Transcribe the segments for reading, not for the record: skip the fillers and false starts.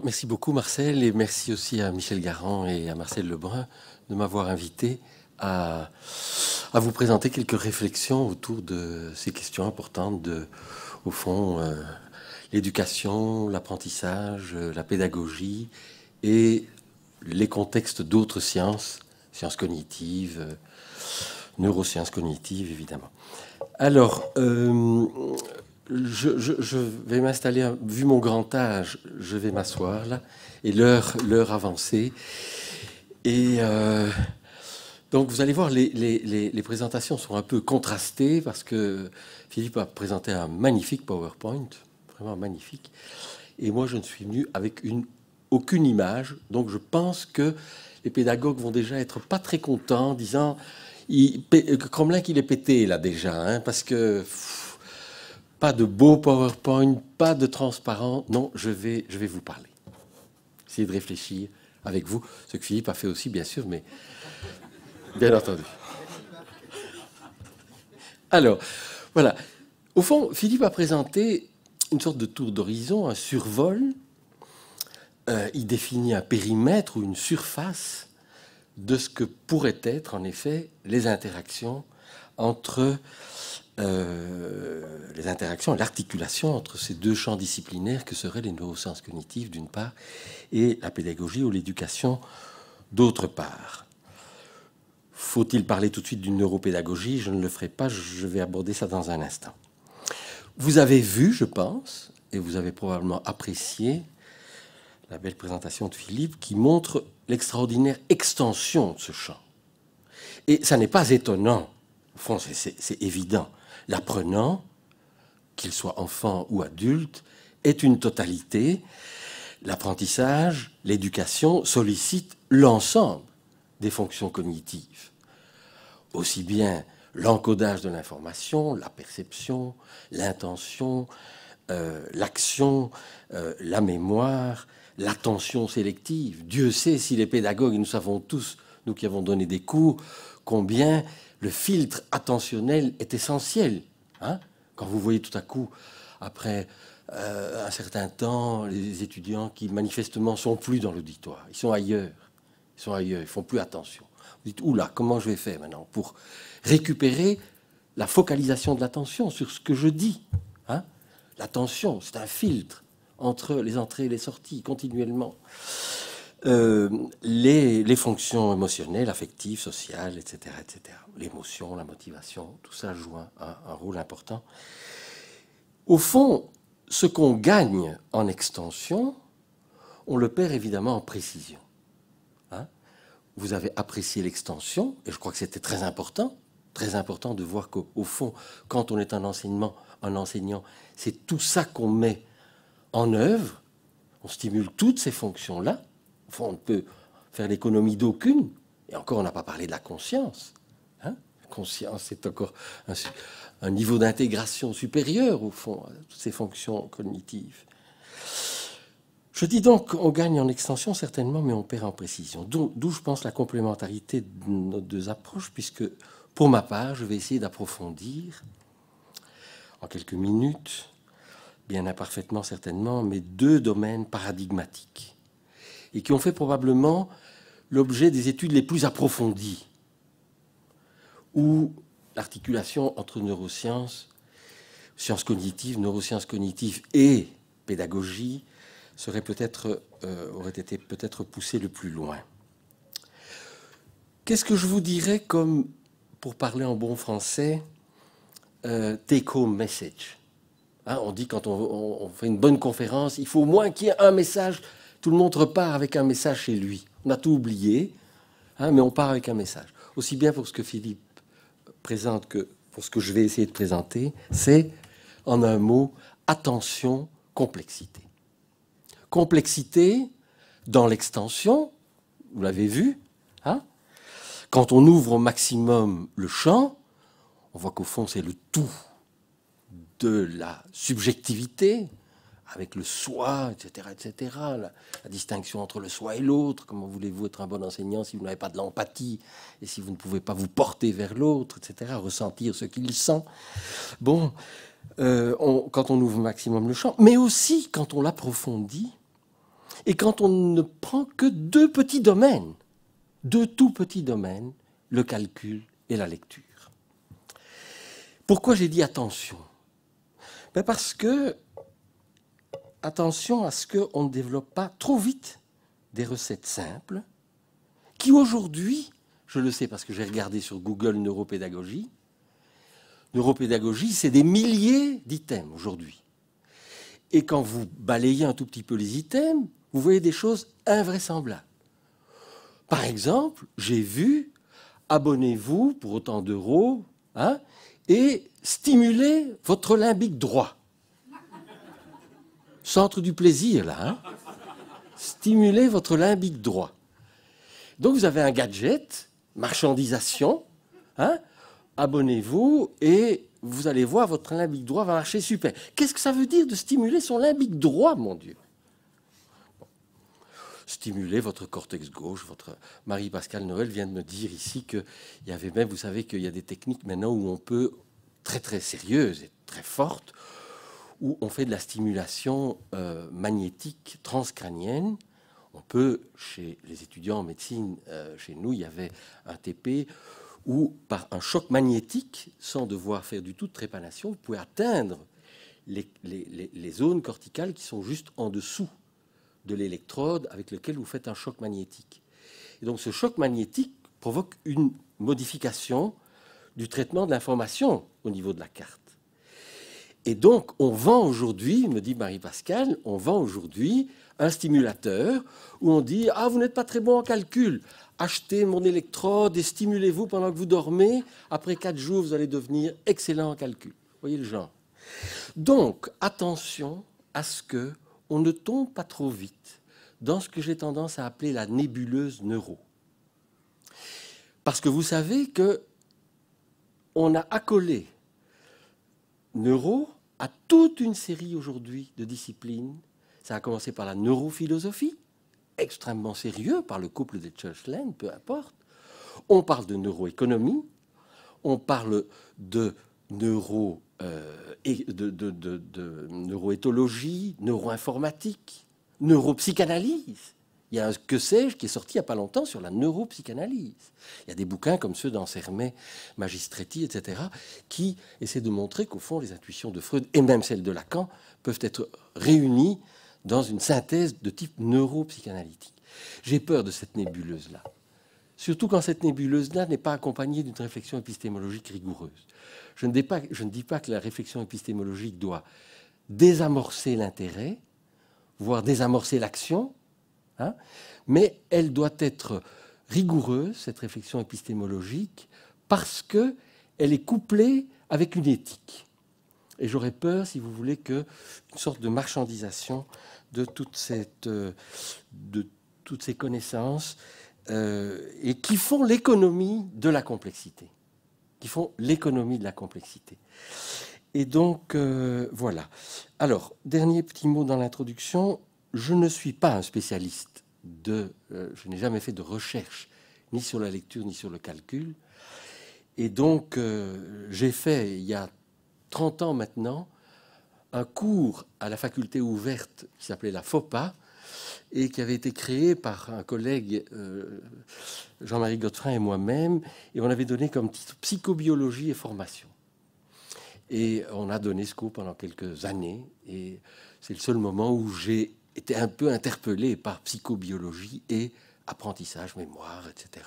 Merci beaucoup Marcel et merci aussi à Michel Garand et à Marcel Lebrun de m'avoir invité à vous présenter quelques réflexions autour de ces questions importantes de, au fond, l'éducation, l'apprentissage, la pédagogie et les contextes d'autres sciences, sciences cognitives, neurosciences cognitives évidemment. Alors, je vais m'installer, vu mon grand âge, je vais m'asseoir là, et l'heure avancée. Et donc vous allez voir, les présentations sont un peu contrastées parce que Philippe a présenté un magnifique PowerPoint, vraiment magnifique. Et moi, je ne suis venu avec aucune image, donc je pense que les pédagogues vont déjà être pas très contents, disant Crommelin qu'il est pété là déjà, hein, parce que pas de beau PowerPoint, pas de transparent. Non, je vais vous parler. Essayer de réfléchir avec vous, ce que Philippe a fait aussi, bien sûr, mais bien entendu. Alors, voilà. Au fond, Philippe a présenté une sorte de tour d'horizon, un survol. Il définit un périmètre ou une surface de ce que pourraient être, en effet, les interactions entre les interactions et l'articulation entre ces deux champs disciplinaires que seraient les neurosciences cognitives d'une part et la pédagogie ou l'éducation d'autre part. Faut-il parler tout de suite d'une neuropédagogie? Je ne le ferai pas, je vais aborder ça dans un instant. Vous avez vu, je pense, et vous avez probablement apprécié la belle présentation de Philippe qui montre l'extraordinaire extension de ce champ. Et ça n'est pas étonnant, au fond c'est évident. L'apprenant, qu'il soit enfant ou adulte, est une totalité. L'apprentissage, l'éducation sollicitent l'ensemble des fonctions cognitives. Aussi bien l'encodage de l'information, la perception, l'intention, l'action, la mémoire, l'attention sélective. Dieu sait si les pédagogues, et nous savons tous, nous qui avons donné des cours, combien le filtre attentionnel est essentiel. Hein? Quand vous voyez tout à coup, après un certain temps, les étudiants qui manifestement sont plus dans l'auditoire, ils sont ailleurs, ils font plus attention. Vous dites, oula, comment je vais faire maintenant pour récupérer la focalisation de l'attention sur ce que je dis, hein? L'attention, c'est un filtre entre les entrées et les sorties, continuellement. Les fonctions émotionnelles, affectives, sociales, etc., etc. L'émotion, la motivation, tout ça joue un rôle important. Au fond, ce qu'on gagne en extension, on le perd évidemment en précision. Hein? Vous avez apprécié l'extension, et je crois que c'était très important de voir qu'au fond, quand on est un enseignant, c'est tout ça qu'on met en œuvre, on stimule toutes ces fonctions-là. Au fond, on ne peut faire l'économie d'aucune, et encore, on n'a pas parlé de la conscience. Hein? La conscience, c'est encore un niveau d'intégration supérieur, au fond, à toutes ces fonctions cognitives. Je dis donc qu'on gagne en extension, certainement, mais on perd en précision. D'où, je pense, la complémentarité de nos deux approches, puisque, pour ma part, je vais essayer d'approfondir, en quelques minutes, bien imparfaitement certainement, mais deux domaines paradigmatiques, et qui ont fait probablement l'objet des études les plus approfondies, où l'articulation entre neurosciences, sciences cognitives, neurosciences cognitives et pédagogie aurait été peut-être poussée le plus loin. Qu'est-ce que je vous dirais comme, pour parler en bon français, take-home message? Hein, on dit quand on fait une bonne conférence, il faut au moins qu'il y ait un message. Tout le monde repart avec un message chez lui. On a tout oublié, hein, mais on part avec un message. Aussi bien pour ce que Philippe présente que pour ce que je vais essayer de présenter, c'est, en un mot, attention, complexité. Complexité dans l'extension, vous l'avez vu, hein, quand on ouvre au maximum le champ, on voit qu'au fond, c'est le tout de la subjectivité, avec le soi, etc., etc., la distinction entre le soi et l'autre. Comment voulez-vous être un bon enseignant si vous n'avez pas de l'empathie et si vous ne pouvez pas vous porter vers l'autre, etc., ressentir ce qu'il sent. Bon, quand on ouvre au maximum le champ, mais aussi quand on l'approfondit, Et quand on ne prend que deux petits domaines, deux tout petits domaines, le calcul et la lecture. Pourquoi j'ai dit attention? Ben parce que, attention à ce qu'on ne développe pas trop vite des recettes simples, qui aujourd'hui, je le sais parce que j'ai regardé sur Google neuropédagogie, neuropédagogie, c'est des milliers d'items aujourd'hui. Et quand vous balayez un tout petit peu les items, vous voyez des choses invraisemblables. Par exemple, j'ai vu, abonnez-vous pour autant d'euros, hein, et stimulez votre limbique droit. Centre du plaisir, là. Hein. Stimulez votre limbique droit. Donc vous avez un gadget, marchandisation, hein, abonnez-vous et vous allez voir, votre limbique droit va marcher super. Qu'est-ce que ça veut dire de stimuler son limbique droit, mon Dieu? Stimuler votre cortex gauche. Marie-Pascale Noël vient de me dire ici qu'il y avait même, vous savez qu'il y a des techniques maintenant où on peut, très très sérieuses et très fortes, où on fait de la stimulation magnétique transcrânienne. On peut, chez les étudiants en médecine, chez nous, il y avait un TP où, par un choc magnétique, sans devoir faire du tout de trépanation, vous pouvez atteindre les zones corticales qui sont juste en dessous de l'électrode avec lequel vous faites un choc magnétique. Et donc ce choc magnétique provoque une modification du traitement de l'information au niveau de la carte. Et donc on vend aujourd'hui, me dit Marie-Pascale, on vend aujourd'hui un stimulateur où on dit « Ah, vous n'êtes pas très bon en calcul, achetez mon électrode et stimulez-vous pendant que vous dormez. Après 4 jours, vous allez devenir excellent en calcul. » Vous voyez le genre. Donc, attention à ce qu'on ne tombe pas trop vite dans ce que j'ai tendance à appeler la nébuleuse neuro. Parce que vous savez qu'on a accolé neuro à toute une série aujourd'hui de disciplines. Ça a commencé par la neurophilosophie, extrêmement sérieux, par le couple des Churchland, peu importe. On parle de neuroéconomie, on parle de neuroéthologie, neuroinformatique, neuropsychanalyse. Il y a un que sais-je qui est sorti il n'y a pas longtemps sur la neuropsychanalyse. Il y a des bouquins comme ceux d'Ansermet, Magistretti, etc., qui essaient de montrer qu'au fond, les intuitions de Freud et même celles de Lacan peuvent être réunies dans une synthèse de type neuropsychanalytique. J'ai peur de cette nébuleuse-là. Surtout quand cette nébuleuse-là n'est pas accompagnée d'une réflexion épistémologique rigoureuse. Je ne dis pas que la réflexion épistémologique doit désamorcer l'intérêt, voire désamorcer l'action, hein, mais elle doit être rigoureuse, cette réflexion épistémologique, parce qu'elle est couplée avec une éthique. Et j'aurais peur, si vous voulez, qu'une sorte de marchandisation de toutes ces connaissances et qui font l'économie de la complexité. Et donc, voilà. Alors, dernier petit mot dans l'introduction. Je ne suis pas un spécialiste je n'ai jamais fait de recherche ni sur la lecture ni sur le calcul. Et donc, j'ai fait, il y a 30 ans maintenant, un cours à la faculté ouverte qui s'appelait la FOPA et qui avait été créé par un collègue, Jean-Marie Godefrin et moi-même, et on avait donné comme titre psychobiologie et formation. Et on a donné ce cours pendant quelques années, et c'est le seul moment où j'ai été un peu interpellé par psychobiologie et apprentissage, mémoire, etc.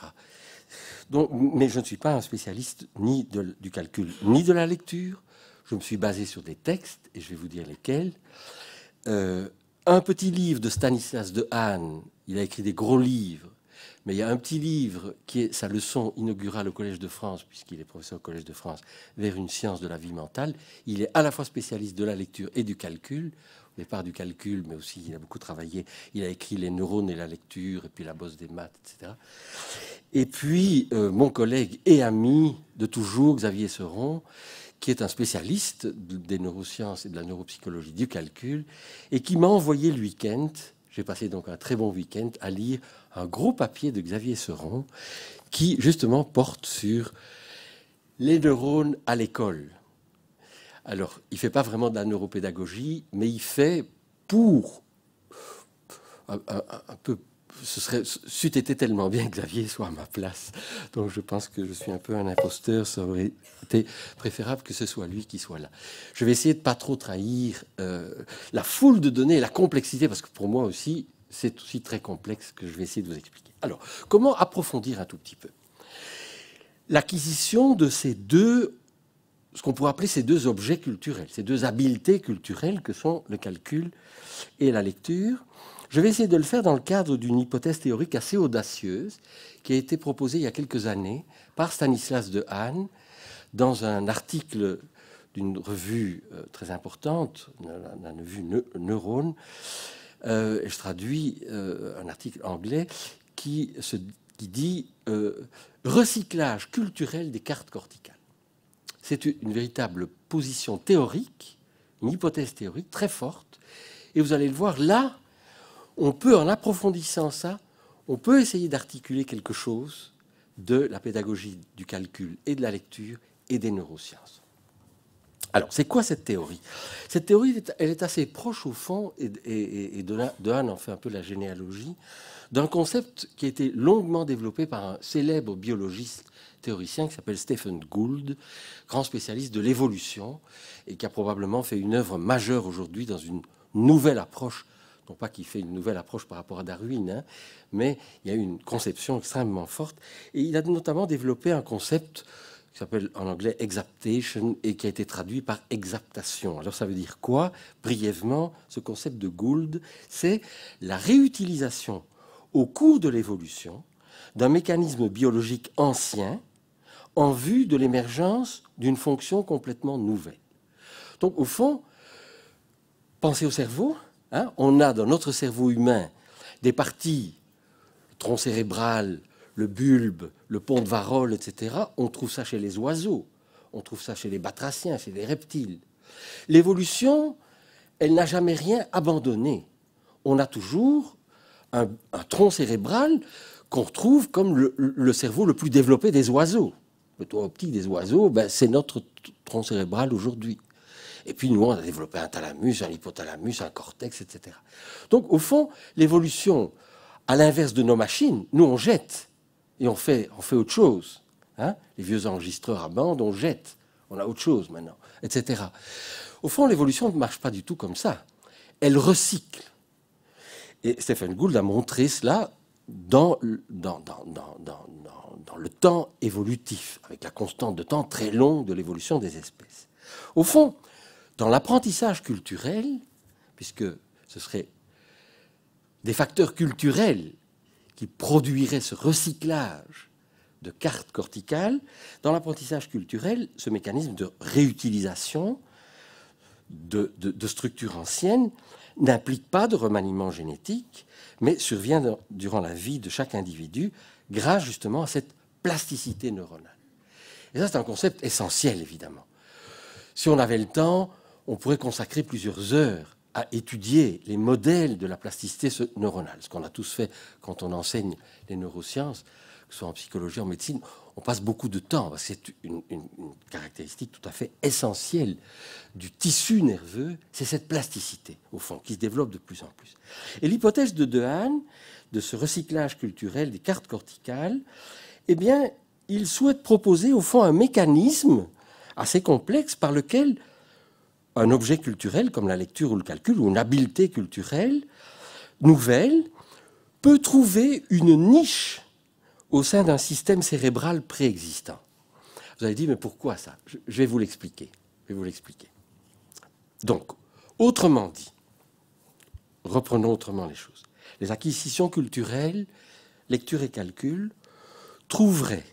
Donc, mais je ne suis pas un spécialiste ni du calcul, ni de la lecture. Je me suis basé sur des textes, et je vais vous dire lesquels. Un petit livre de Stanislas Dehaene, il a écrit des gros livres, mais il y a un petit livre qui est sa leçon inaugurale au Collège de France, puisqu'il est professeur au Collège de France, vers une science de la vie mentale. Il est à la fois spécialiste de la lecture et du calcul, au départ du calcul, mais aussi il a beaucoup travaillé. Il a écrit Les neurones et la lecture, et puis La bosse des maths, etc. Et puis, mon collègue et ami de toujours, Xavier Seron, qui est un spécialiste des neurosciences et de la neuropsychologie du calcul, et qui m'a envoyé le week-end, j'ai passé donc un très bon week-end, à lire un gros papier de Xavier Seron, qui justement porte sur les neurones à l'école. Alors, il ne fait pas vraiment de la neuropédagogie, mais il fait pour un peu... c'eût été tellement bien que Xavier soit à ma place. Donc je pense que je suis un peu un imposteur. Ça aurait été préférable que ce soit lui qui soit là. Je vais essayer de ne pas trop trahir la foule de données et la complexité, parce que pour moi aussi, c'est aussi très complexe que je vais essayer de vous expliquer. Alors, comment approfondir un tout petit peu l'acquisition de ces deux, ce qu'on pourrait appeler ces deux objets culturels, ces deux habiletés culturelles que sont le calcul et la lecture? Je vais essayer de le faire dans le cadre d'une hypothèse théorique assez audacieuse qui a été proposée il y a quelques années par Stanislas Dehaene dans un article d'une revue très importante, la revue Neurone. Je traduis un article anglais qui dit recyclage culturel des cartes corticales. C'est une véritable position théorique, une hypothèse théorique très forte. Et vous allez le voir là, on peut, en approfondissant ça, on peut essayer d'articuler quelque chose de la pédagogie du calcul et de la lecture et des neurosciences. Alors, c'est quoi cette théorie? Cette théorie, elle est assez proche, au fond, et Dehaene en fait un peu la généalogie, d'un concept qui a été longuement développé par un célèbre biologiste théoricien qui s'appelle Stephen Gould, grand spécialiste de l'évolution, et qui a probablement fait une œuvre majeure aujourd'hui dans une nouvelle approche. Non pas qu'il fait une nouvelle approche par rapport à Darwin, hein, mais il y a une conception extrêmement forte. Et il a notamment développé un concept qui s'appelle en anglais exaptation et qui a été traduit par exaptation. Alors ça veut dire quoi? Brièvement, ce concept de Gould, c'est la réutilisation au cours de l'évolution d'un mécanisme biologique ancien en vue de l'émergence d'une fonction complètement nouvelle. Donc au fond, pensez au cerveau. Hein, on a dans notre cerveau humain des parties, le tronc cérébral, le bulbe, le pont de Varrolle, etc. On trouve ça chez les oiseaux, on trouve ça chez les batraciens, chez les reptiles. L'évolution, elle n'a jamais rien abandonné. On a toujours un tronc cérébral qu'on retrouve comme le cerveau le plus développé des oiseaux. Le toit optique des oiseaux, ben, c'est notre tronc cérébral aujourd'hui. Et puis nous, on a développé un thalamus, un hypothalamus, un cortex, etc. Donc au fond, l'évolution, à l'inverse de nos machines, nous on jette et on fait autre chose. Hein, les vieux enregistreurs à bande, on jette, on a autre chose maintenant, etc. Au fond, l'évolution ne marche pas du tout comme ça. Elle recycle. Et Stephen Gould a montré cela dans le temps évolutif, avec la constante de temps très longue de l'évolution des espèces. Au fond, dans l'apprentissage culturel, puisque ce serait des facteurs culturels qui produiraient ce recyclage de cartes corticales, dans l'apprentissage culturel, ce mécanisme de réutilisation de structures anciennes n'implique pas de remaniement génétique, mais survient durant la vie de chaque individu grâce justement à cette plasticité neuronale. Et ça, c'est un concept essentiel, évidemment. Si on avait le temps, on pourrait consacrer plusieurs heures à étudier les modèles de la plasticité neuronale, ce qu'on a tous fait quand on enseigne les neurosciences, que ce soit en psychologie, en médecine. On passe beaucoup de temps, c'est une caractéristique tout à fait essentielle du tissu nerveux, c'est cette plasticité, au fond, qui se développe de plus en plus. Et l'hypothèse de Dehaene, de ce recyclage culturel des cartes corticales, eh bien, il souhaite proposer, au fond, un mécanisme assez complexe par lequel un objet culturel, comme la lecture ou le calcul, ou une habileté culturelle nouvelle, peut trouver une niche au sein d'un système cérébral préexistant. Vous allez dire, mais pourquoi ça? Je vais vous l'expliquer. Donc, autrement dit, reprenons autrement les choses. Les acquisitions culturelles, lecture et calcul, trouveraient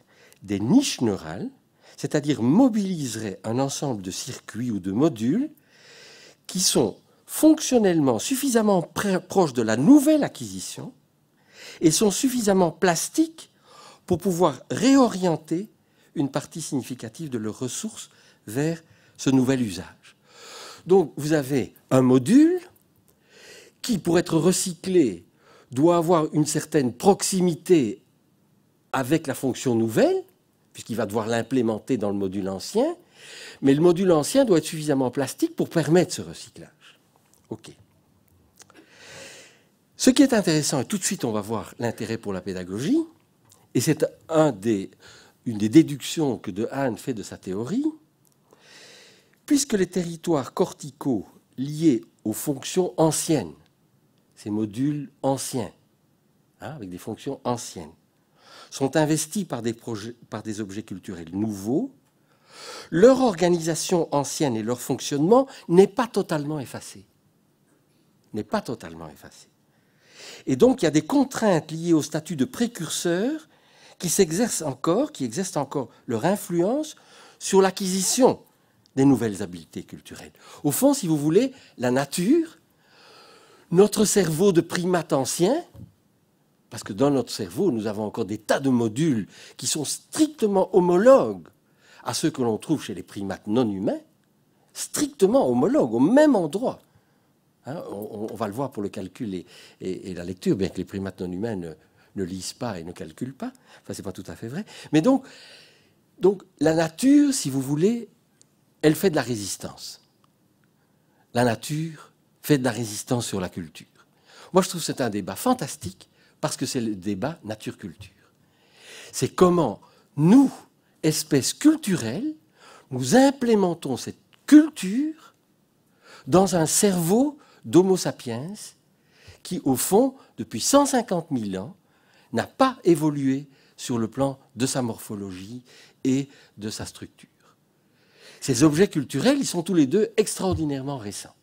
des niches neurales, c'est-à-dire mobiliseraient un ensemble de circuits ou de modules qui sont fonctionnellement suffisamment proches de la nouvelle acquisition et sont suffisamment plastiques pour pouvoir réorienter une partie significative de leurs ressources vers ce nouvel usage. Donc vous avez un module qui, pour être recyclé, doit avoir une certaine proximité avec la fonction nouvelle, puisqu'il va devoir l'implémenter dans le module ancien, mais le module ancien doit être suffisamment plastique pour permettre ce recyclage. OK. Ce qui est intéressant, et tout de suite on va voir l'intérêt pour la pédagogie, et c'est une des déductions que De Haan fait de sa théorie, puisque les territoires corticaux liés aux fonctions anciennes, ces modules anciens, avec des fonctions anciennes, sont investis par des objets culturels nouveaux, leur organisation ancienne et leur fonctionnement n'est pas totalement effacé. N'est pas totalement effacé. Et donc, il y a des contraintes liées au statut de précurseur qui exercent encore leur influence sur l'acquisition des nouvelles habiletés culturelles. Au fond, si vous voulez, la nature, notre cerveau de primate ancien, parce que dans notre cerveau, nous avons encore des tas de modules qui sont strictement homologues à ceux que l'on trouve chez les primates non humains, strictement homologues, au même endroit. On va le voir pour le calcul et la lecture, bien que les primates non humains ne lisent pas et ne calculent pas. Enfin, ce n'est pas tout à fait vrai. Mais donc, la nature, si vous voulez, elle fait de la résistance. La nature fait de la résistance sur la culture. Moi, je trouve que c'est un débat fantastique parce que c'est le débat nature-culture. C'est comment nous, espèces culturelles, nous implémentons cette culture dans un cerveau d'Homo sapiens qui, au fond, depuis 150 000 ans, n'a pas évolué sur le plan de sa morphologie et de sa structure. Ces objets culturels, ils sont tous les deux extraordinairement récents.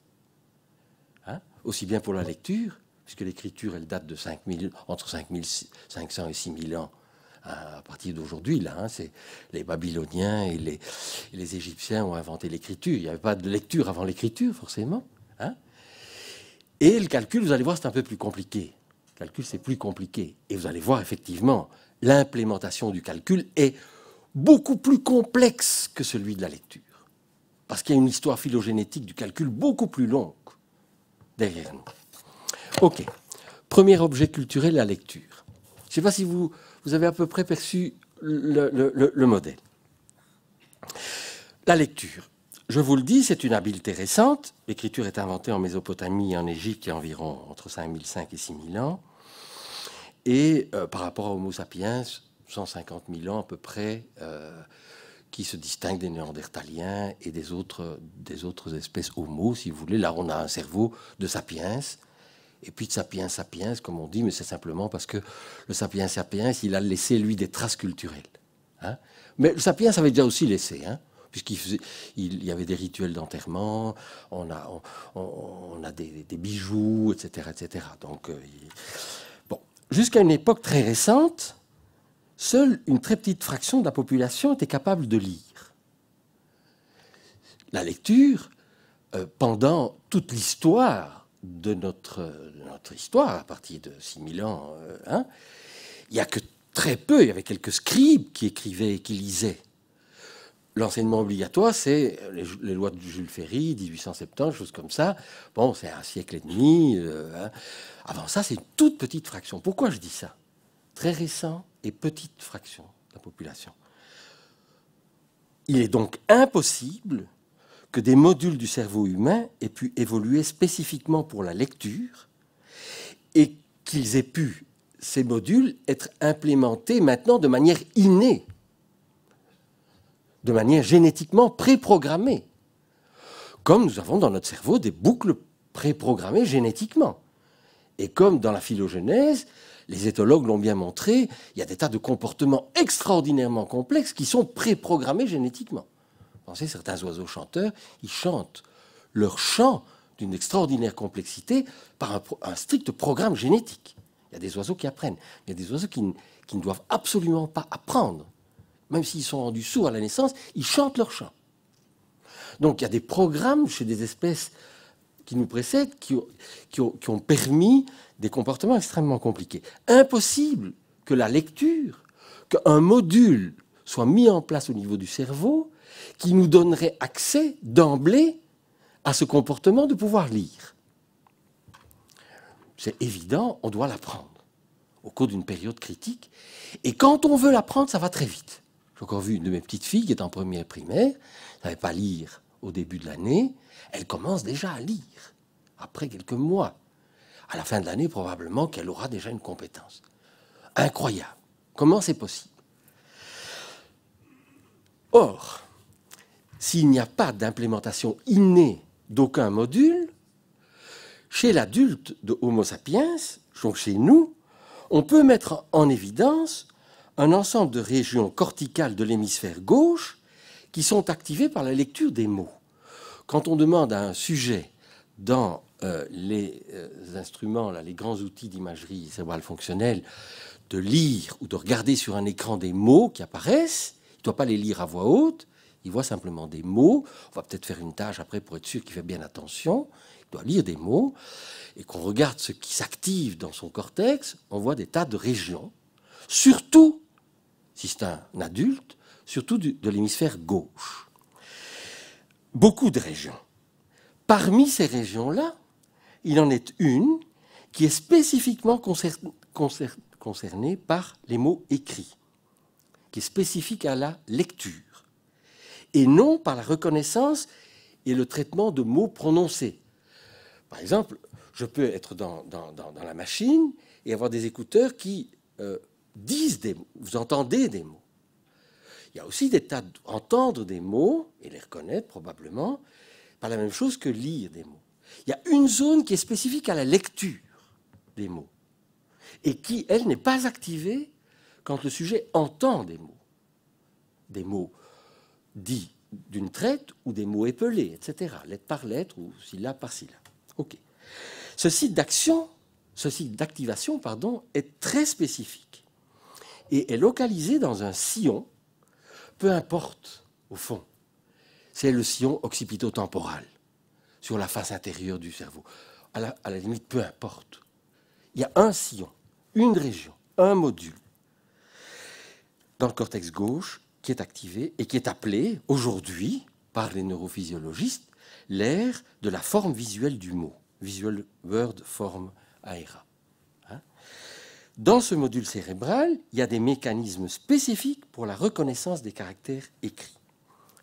Aussi bien pour la lecture, puisque l'écriture, elle date de entre 5500 et 6000 ans. À partir d'aujourd'hui, là, c'est les Babyloniens et les Égyptiens ont inventé l'écriture. Il n'y avait pas de lecture avant l'écriture, forcément. Et le calcul, vous allez voir, c'est un peu plus compliqué. Le calcul, c'est plus compliqué. Et vous allez voir, effectivement, l'implémentation du calcul est beaucoup plus complexe que celui de la lecture. Parce qu'il y a une histoire phylogénétique du calcul beaucoup plus longue derrière nous. OK. Premier objet culturel, la lecture. Je ne sais pas si vous avez à peu près perçu le modèle. La lecture. Je vous le dis, c'est une habileté récente. L'écriture est inventée en Mésopotamie et en Égypte il y a environ entre 5005 et 6000 ans. Et par rapport à Homo sapiens, 150 000 ans à peu près, qui se distinguent des Néandertaliens et des autres espèces Homo, si vous voulez. Là, on a un cerveau de sapiens. Et puis de sapiens sapiens, comme on dit, mais c'est simplement parce que le sapiens sapiens, il a laissé, lui, des traces culturelles. Mais le sapiens avait déjà aussi laissé, puisqu'il y avait des rituels d'enterrement, on a des bijoux, etc. etc. Donc, jusqu'à une époque très récente, seule une très petite fraction de la population était capable de lire. La lecture, pendant toute l'histoire de notre histoire, à partir de 6000 ans, il n'y a que très peu, il y avait quelques scribes qui écrivaient et qui lisaient. L'enseignement obligatoire, c'est les lois de Jules Ferry, 1870, choses comme ça. Bon, c'est un siècle et demi. Avant ça, c'est une toute petite fraction. Pourquoi je dis ça? Très récent et petite fraction de la population. Il est donc impossible que des modules du cerveau humain aient pu évoluer spécifiquement pour la lecture et qu'ils aient pu, ces modules, être implémentés maintenant de manière innée, de manière génétiquement préprogrammée, comme nous avons dans notre cerveau des boucles préprogrammées génétiquement. Et comme dans la phylogénèse, les éthologues l'ont bien montré, il y a des tas de comportements extraordinairement complexes qui sont préprogrammés génétiquement. Pensez, certains oiseaux chanteurs, ils chantent leur chant d'une extraordinaire complexité par un strict programme génétique. Il y a des oiseaux qui apprennent. Il y a des oiseaux qui ne doivent absolument pas apprendre. Même s'ils sont rendus sourds à la naissance, ils chantent leur chant. Donc il y a des programmes chez des espèces qui nous précèdent qui ont permis des comportements extrêmement compliqués. Impossible que la lecture, qu'un module soit mis en place au niveau du cerveau qui nous donnerait accès d'emblée à ce comportement de pouvoir lire. C'est évident, on doit l'apprendre au cours d'une période critique. Et quand on veut l'apprendre, ça va très vite. J'ai encore vu une de mes petites filles qui est en première primaire, elle ne savait pas lire au début de l'année, elle commence déjà à lire, après quelques mois. à la fin de l'année, probablement qu'elle aura déjà une compétence. Incroyable. Comment c'est possible? Or, s'il n'y a pas d'implémentation innée d'aucun module, chez l'adulte de Homo sapiens, donc chez nous, on peut mettre en évidence un ensemble de régions corticales de l'hémisphère gauche qui sont activées par la lecture des mots. Quand on demande à un sujet dans les instruments, là, les grands outils d'imagerie cérébrale fonctionnelle, de lire ou de regarder sur un écran des mots qui apparaissent, il ne doit pas les lire à voix haute, il voit simplement des mots. On va peut-être faire une tâche après pour être sûr qu'il fait bien attention. Il doit lire des mots. Et qu'on regarde ce qui s'active dans son cortex, on voit des tas de régions, surtout, si c'est un adulte, surtout de l'hémisphère gauche. Beaucoup de régions. Parmi ces régions-là, il en est une qui est spécifiquement concernée par les mots écrits, qui est spécifique à la lecture, et non par la reconnaissance et le traitement de mots prononcés. Par exemple, je peux être dans la machine et avoir des écouteurs qui disent des mots. Vous entendez des mots. Il y a aussi des tas d'entendre des mots et les reconnaître probablement, pas la même chose que lire des mots. Il y a une zone qui est spécifique à la lecture des mots et qui, elle, n'est pas activée quand le sujet entend des mots dits d'une traite ou des mots épelés, etc., lettre par lettre ou syllabe par syllabe. Ok. Ce site d'activation, est très spécifique et est localisé dans un sillon, peu importe, au fond. C'est le sillon occipito-temporal, sur la face intérieure du cerveau. À la limite, peu importe. Il y a un sillon, une région, un module dans le cortex gauche qui est activé et qui est appelé aujourd'hui par les neurophysiologistes l'aire de la forme visuelle du mot, Visual Word Form Aera. Dans ce module cérébral, il y a des mécanismes spécifiques pour la reconnaissance des caractères écrits.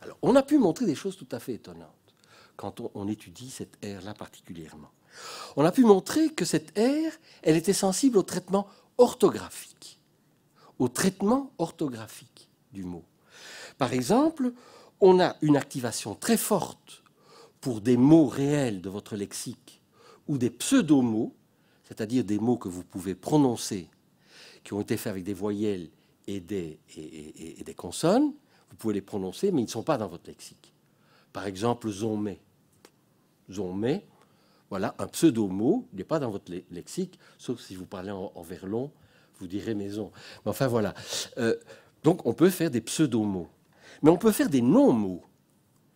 Alors, on a pu montrer des choses tout à fait étonnantes quand on étudie cette aire-là particulièrement. On a pu montrer que cette aire, elle était sensible au traitement orthographique, du mot. Par exemple, on a une activation très forte pour des mots réels de votre lexique ou des pseudomots, c'est-à-dire des mots que vous pouvez prononcer, qui ont été faits avec des voyelles et des consonnes. Vous pouvez les prononcer, mais ils ne sont pas dans votre lexique. Par exemple, zonmé. Zonmé, voilà, un pseudo-mot, il n'est pas dans votre lexique, sauf si vous parlez en verlan, vous direz maison. Mais enfin, voilà. Donc, on peut faire des pseudo-mots. Mais on peut faire des non-mots,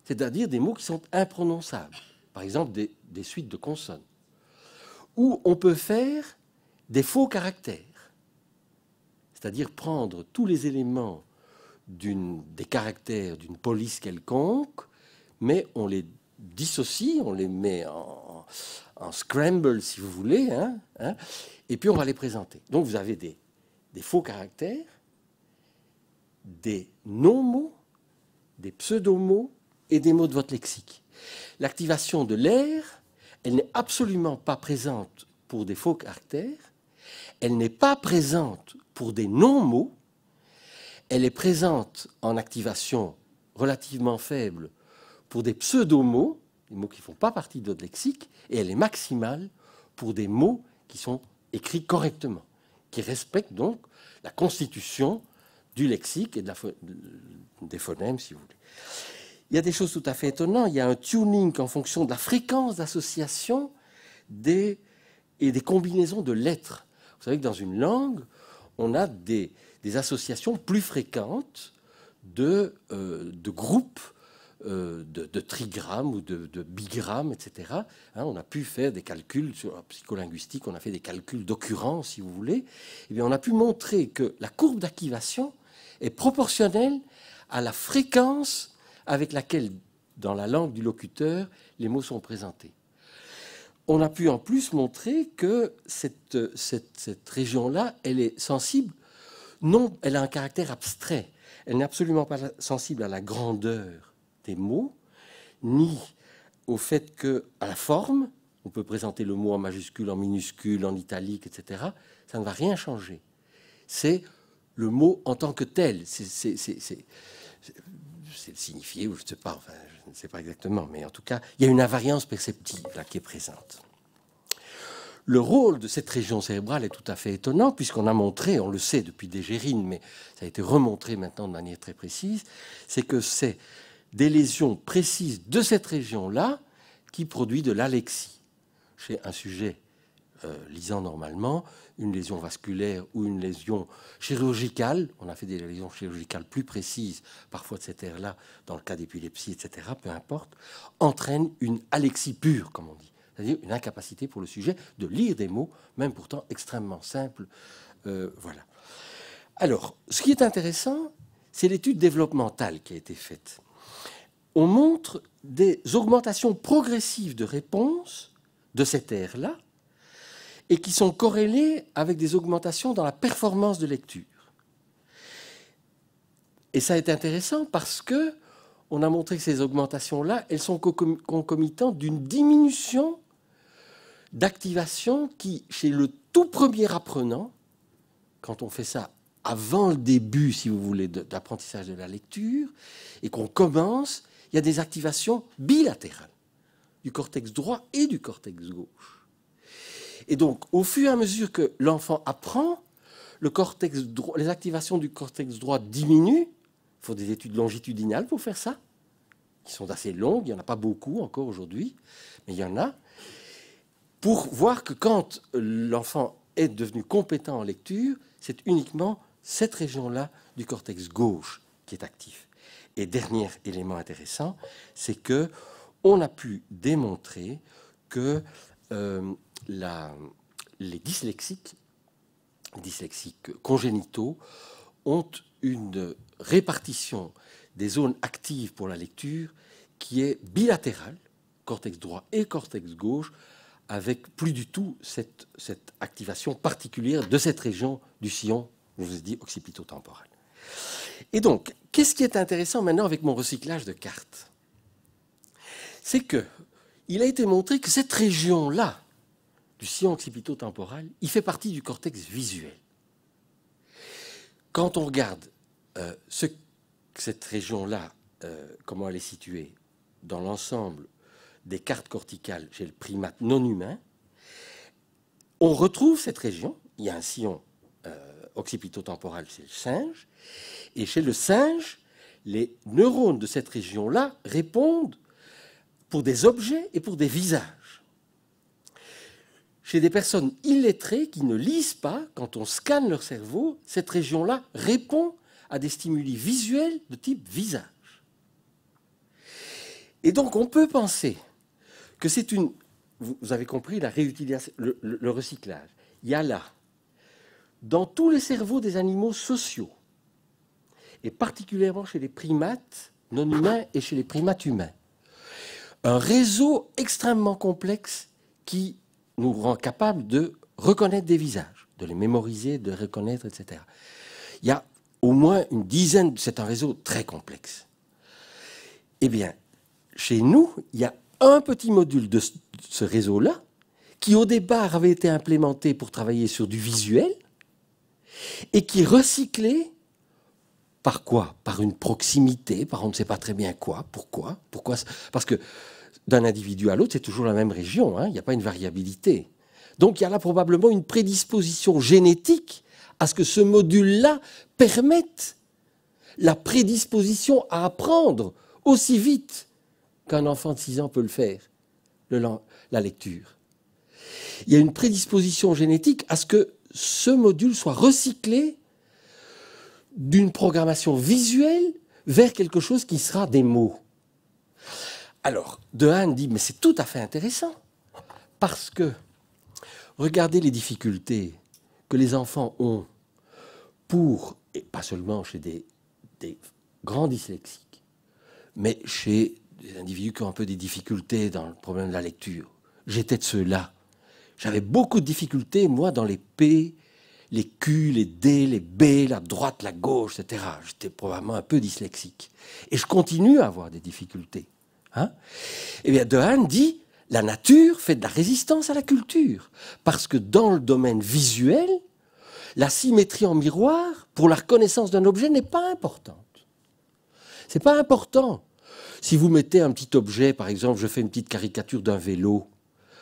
c'est-à-dire des mots qui sont imprononçables. Par exemple, des suites de consonnes. Ou on peut faire des faux caractères, c'est-à-dire prendre tous les éléments des caractères d'une police quelconque, mais on les dissocie, on les met en scramble, si vous voulez, et puis on va les présenter. Donc vous avez des faux caractères, des non-mots, des pseudo-mots et des mots de votre lexique. L'activation de l'aire, elle n'est absolument pas présente pour des faux caractères, elle n'est pas présente pour des non-mots, elle est présente en activation relativement faible pour des pseudo-mots, des mots qui ne font pas partie de votre lexique, et elle est maximale pour des mots qui sont écrits correctement, qui respectent donc la constitution du lexique et des phonèmes, si vous voulez. Il y a des choses tout à fait étonnantes. Il y a un tuning en fonction de la fréquence d'association et des combinaisons de lettres. Vous savez que dans une langue, on a des associations plus fréquentes de groupes de trigrammes ou de bigrammes, etc. On a pu faire des calculs sur la psycholinguistique, on a fait des calculs d'occurrence, si vous voulez. Eh bien, on a pu montrer que la courbe d'activation est proportionnelle à la fréquence avec laquelle, dans la langue du locuteur, les mots sont présentés. On a pu en plus montrer que cette région-là, elle est sensible, non, elle a un caractère abstrait. Elle n'est absolument pas sensible à la grandeur des mots, ni au fait à la forme, On peut présenter le mot en majuscule, en minuscule, en italique, etc. Ça ne va rien changer. C'est le mot en tant que tel. C'est le signifié, ou je ne sais pas, enfin, je ne sais pas exactement, mais en tout cas, il y a une invariance perceptive là qui est présente. Le rôle de cette région cérébrale est tout à fait étonnant, puisqu'on a montré, on le sait depuis Desgérines, mais ça a été remontré maintenant de manière très précise, c'est que c'est des lésions précises de cette région-là qui produisent de l'alexie. Chez un sujet lisant normalement, une lésion vasculaire ou une lésion chirurgicale, on a fait des lésions chirurgicales plus précises, parfois de cette aire-là, dans le cas d'épilepsie, etc., peu importe, entraîne une alexie pure, comme on dit. C'est-à-dire une incapacité pour le sujet de lire des mots, même pourtant extrêmement simples. Voilà. Alors, ce qui est intéressant, c'est l'étude développementale qui a été faite. On montre des augmentations progressives de réponses de cette aire-là, et qui sont corrélées avec des augmentations dans la performance de lecture. Et ça est intéressant parce que on a montré que ces augmentations-là, elles sont concomitantes d'une diminution d'activation qui, chez le tout premier apprenant, quand on fait ça avant le début, si vous voulez, d'apprentissage de la lecture, et qu'on commence, il y a des activations bilatérales du cortex droit et du cortex gauche. Et donc, au fur et à mesure que l'enfant apprend, les activations du cortex droit diminuent. Il faut des études longitudinales pour faire ça, qui sont assez longues. Il n'y en a pas beaucoup encore aujourd'hui, mais il y en a. Pour voir que quand l'enfant est devenu compétent en lecture, c'est uniquement cette région-là du cortex gauche qui est active. Et dernier élément intéressant, c'est que on a pu démontrer que les dyslexiques congénitaux ont une répartition des zones actives pour la lecture qui est bilatérale, cortex droit et cortex gauche, avec plus du tout cette activation particulière de cette région du sillon, je vous ai dit, occipito-temporel. Et donc, qu'est-ce qui est intéressant maintenant avec mon recyclage de cartes? C'est qu'il a été montré que cette région-là, du sillon occipito-temporal, il fait partie du cortex visuel. Quand on regarde cette région-là, comment elle est située dans l'ensemble des cartes corticales chez le primate non humain, on retrouve cette région. Il y a un sillon occipito-temporal chez le singe, et chez le singe, les neurones de cette région-là répondent pour des objets et pour des visages. Chez des personnes illettrées qui ne lisent pas, quand on scanne leur cerveau, cette région-là répond à des stimuli visuels de type visage. Et donc on peut penser que c'est une... Vous avez compris la réutilisation, le recyclage. Il y a là, dans tous les cerveaux des animaux sociaux, et particulièrement chez les primates non humains et chez les primates humains, un réseau extrêmement complexe qui nous rend capables de reconnaître des visages, de les mémoriser, de les reconnaître, etc. Il y a au moins une dizaine, c'est un réseau très complexe. Eh bien, chez nous, il y a un petit module de ce réseau-là qui, au départ, avait été implémenté pour travailler sur du visuel et qui est recyclé par quoi? Par une proximité, par on ne sait pas très bien quoi. Pourquoi? Parce que d'un individu à l'autre, c'est toujours la même région, hein, il n'y a pas une variabilité. Donc il y a là probablement une prédisposition génétique à ce que ce module-là permette la prédisposition à apprendre aussi vite qu'un enfant de 6 ans peut le faire, la lecture. Il y a une prédisposition génétique à ce que ce module soit recyclé d'une programmation visuelle vers quelque chose qui sera des mots. Alors, Dehaene dit, mais c'est tout à fait intéressant, parce que regardez les difficultés que les enfants ont pour, et pas seulement chez des grands dyslexiques, mais chez des individus qui ont un peu des difficultés dans le problème de la lecture. J'étais de ceux-là. J'avais beaucoup de difficultés, moi, dans les P, les Q, les D, les B, la droite, la gauche, etc. J'étais probablement un peu dyslexique. Et je continue à avoir des difficultés. Hein? Eh bien, Dehaene dit, la nature fait de la résistance à la culture. Parce que dans le domaine visuel, la symétrie en miroir, pour la reconnaissance d'un objet, n'est pas importante. C'est pas important. Si vous mettez un petit objet, par exemple, je fais une petite caricature d'un vélo,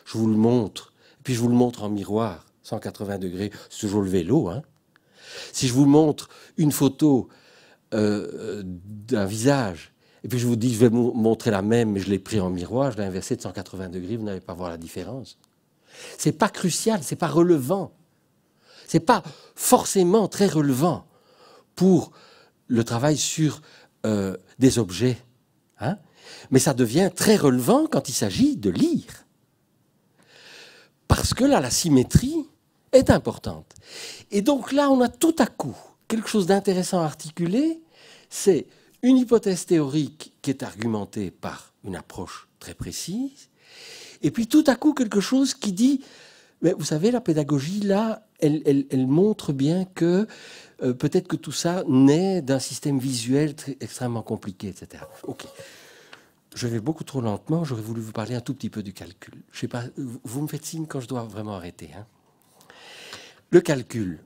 je vous le montre, puis je vous le montre en miroir, 180 degrés, c'est toujours le vélo. Hein. Si je vous montre une photo d'un visage, et puis je vous dis, je vais vous montrer la même, mais je l'ai pris en miroir, je l'ai inversé de 180 degrés, vous n'allez pas voir la différence. C'est pas crucial, c'est pas relevant. C'est pas forcément très relevant pour le travail sur des objets. Hein, mais ça devient très relevant quand il s'agit de lire. Parce que là, la symétrie est importante. Et donc là, on a tout à coup quelque chose d'intéressant à articuler. C'est une hypothèse théorique qui est argumentée par une approche très précise. Et puis tout à coup, quelque chose qui dit, mais vous savez, la pédagogie, là, elle montre bien que peut-être que tout ça naît d'un système visuel extrêmement compliqué, etc. OK. Je vais beaucoup trop lentement, j'aurais voulu vous parler un tout petit peu du calcul. Je sais pas, vous me faites signe quand je dois vraiment arrêter. Hein. Le calcul,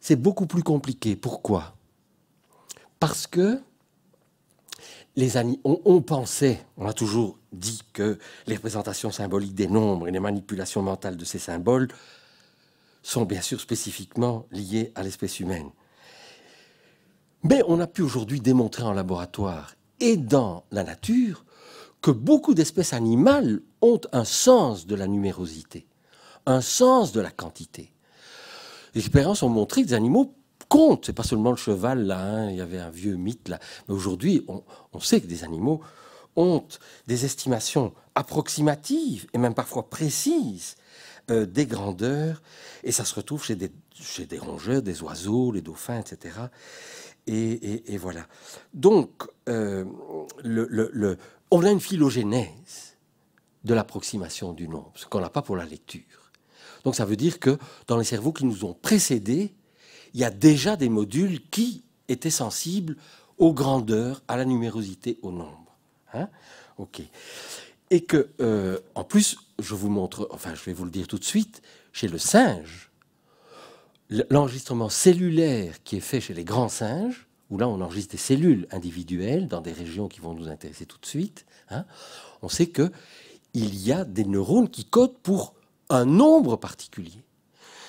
c'est beaucoup plus compliqué. Pourquoi? Parce que on pensait, on a toujours dit que les représentations symboliques des nombres et les manipulations mentales de ces symboles sont bien sûr spécifiquement liées à l'espèce humaine. Mais on a pu aujourd'hui démontrer en laboratoire et dans la nature que beaucoup d'espèces animales ont un sens de la numérosité, un sens de la quantité. Les expériences ont montré que les animaux comptent. C'est pas seulement le cheval, là, hein, il y avait un vieux mythe, là. Mais aujourd'hui, on sait que des animaux ont des estimations approximatives et même parfois précises des grandeurs. Et ça se retrouve chez des rongeurs, des oiseaux, les dauphins, etc. Et voilà. Donc, on a une phylogénèse de l'approximation du nombre, ce qu'on n'a pas pour la lecture. Donc ça veut dire que dans les cerveaux qui nous ont précédés, il y a déjà des modules qui étaient sensibles aux grandeurs, à la numérosité, au nombre. Hein? OK. Et que, en plus, je vous montre, enfin je vais vous le dire tout de suite, chez le singe, l'enregistrement cellulaire qui est fait chez les grands singes, où là on enregistre des cellules individuelles dans des régions qui vont nous intéresser tout de suite, hein, on sait qu'il y a des neurones qui codent pour un nombre particulier.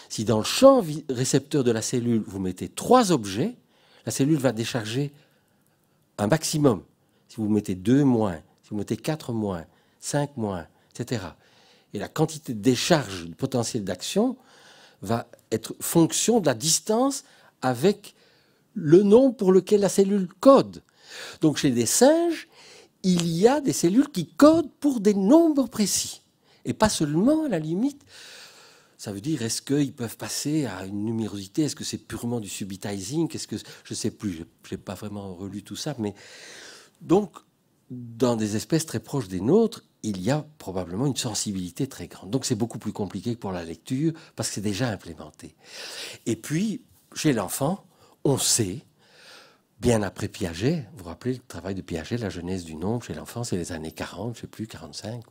Si dans le champ récepteur de la cellule, vous mettez 3 objets, la cellule va décharger un maximum. Si vous mettez 2 moins, si vous mettez 4 moins, 5 moins, etc. Et la quantité de décharge du potentiel d'action va être fonction de la distance avec le nombre pour lequel la cellule code. Donc chez des singes, il y a des cellules qui codent pour des nombres précis. Et pas seulement, à la limite, ça veut dire, est-ce qu'ils peuvent passer à une numérosité? Est-ce que c'est purement du subitizing? Est-ce que, je ne sais plus, je n'ai pas vraiment relu tout ça. Mais donc, dans des espèces très proches des nôtres, il y a probablement une sensibilité très grande. Donc c'est beaucoup plus compliqué que pour la lecture, parce que c'est déjà implémenté. Et puis, chez l'enfant, on sait, bien après Piaget, vous vous rappelez le travail de Piaget, la genèse du nombre chez l'enfant, c'est les années 40, je ne sais plus, 45.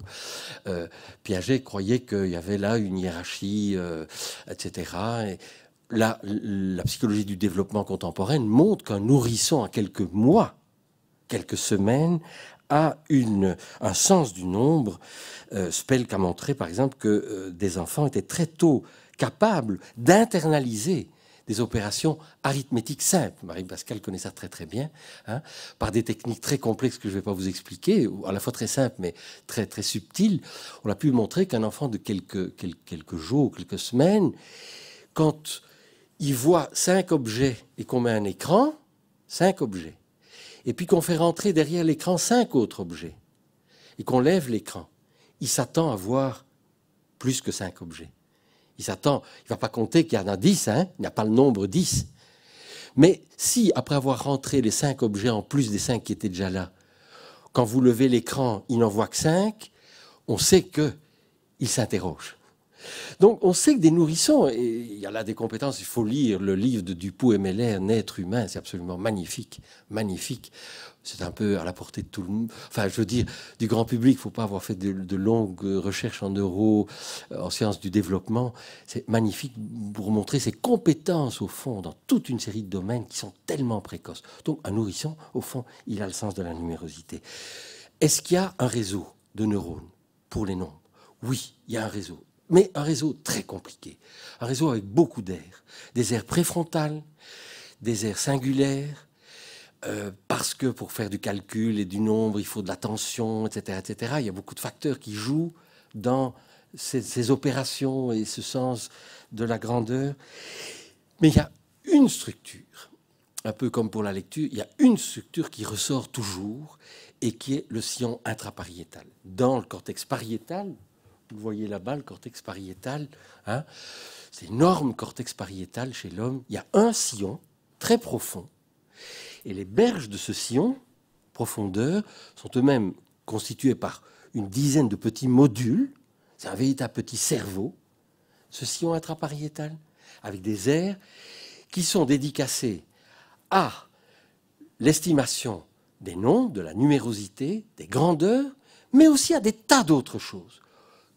Piaget croyait qu'il y avait là une hiérarchie, etc. Et la psychologie du développement contemporaine montre qu'un nourrisson en quelques mois, quelques semaines, a un sens du nombre. Spelk a montré, par exemple, que des enfants étaient très tôt capables d'internaliser des opérations arithmétiques simples. Marie-Pascale connaît ça très très bien, hein, par des techniques très complexes que je ne vais pas vous expliquer, à la fois très simples mais très très subtiles. On a pu montrer qu'un enfant de quelques jours, quelques semaines, quand il voit 5 objets et qu'on met un écran, 5 objets, et puis qu'on fait rentrer derrière l'écran 5 autres objets, et qu'on lève l'écran, il s'attend à voir plus que 5 objets. Il s'attend, il ne va pas compter qu'il y en a 10, hein, il n'y a pas le nombre 10. Mais si, après avoir rentré les 5 objets en plus des 5 qui étaient déjà là, quand vous levez l'écran, il n'en voit que 5, on sait qu'il s'interroge. Donc on sait que des nourrissons, et il y a là des compétences, il faut lire le livre de Dupuy et Meller, Naître humain, c'est absolument magnifique, magnifique. C'est un peu à la portée de tout le monde. Enfin, je veux dire, du grand public, il ne faut pas avoir fait de longues recherches en neuro, en sciences du développement. C'est magnifique pour montrer ses compétences, au fond, dans toute une série de domaines qui sont tellement précoces. Donc, un nourrisson, au fond, il a le sens de la numérosité. Est-ce qu'il y a un réseau de neurones pour les nombres? Oui, il y a un réseau. Mais un réseau très compliqué. Un réseau avec beaucoup d'aires. Des aires préfrontales, des aires singulaires, parce que pour faire du calcul et du nombre, il faut de l'attention, etc., etc. Il y a beaucoup de facteurs qui jouent dans ces opérations et ce sens de la grandeur. Mais il y a une structure, un peu comme pour la lecture, il y a une structure qui ressort toujours et qui est le sillon intrapariétal. Dans le cortex pariétal, vous voyez là-bas le cortex pariétal, hein, c'est l'énorme cortex pariétal chez l'homme, il y a un sillon très profond. Et les berges de ce sillon, profondeur, sont eux-mêmes constitués par une dizaine de petits modules. C'est un véritable petit cerveau, ce sillon intrapariétal, avec des aires qui sont dédicacées à l'estimation des nombres, de la numérosité, des grandeurs, mais aussi à des tas d'autres choses.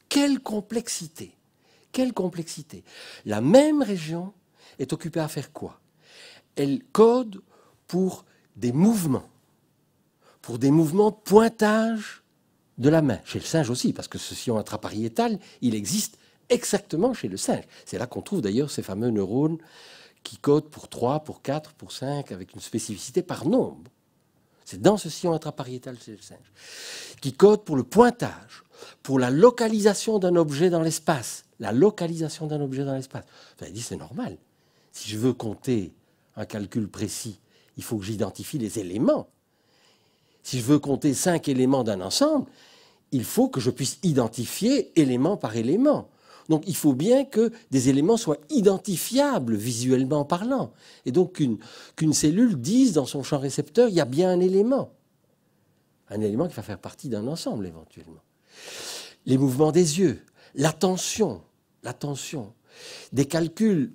Quelle complexité! Quelle complexité! La même région est occupée à faire quoi? Elle code pour des mouvements de pointage de la main. Chez le singe aussi, parce que ce sillon intrapariétal, il existe exactement chez le singe. C'est là qu'on trouve d'ailleurs ces fameux neurones qui codent pour 3, pour 4, pour 5, avec une spécificité par nombre. C'est dans ce sillon intrapariétal chez le singe. Qui code pour le pointage, pour la localisation d'un objet dans l'espace. La localisation d'un objet dans l'espace. Vous avez dit, c'est normal. Si je veux compter un calcul précis, il faut que j'identifie les éléments. Si je veux compter 5 éléments d'un ensemble, il faut que je puisse identifier élément par élément. Donc il faut bien que des éléments soient identifiables visuellement parlant. Et donc qu'une cellule dise dans son champ récepteur, il y a bien un élément. Un élément qui va faire partie d'un ensemble éventuellement. Les mouvements des yeux, l'attention, des calculs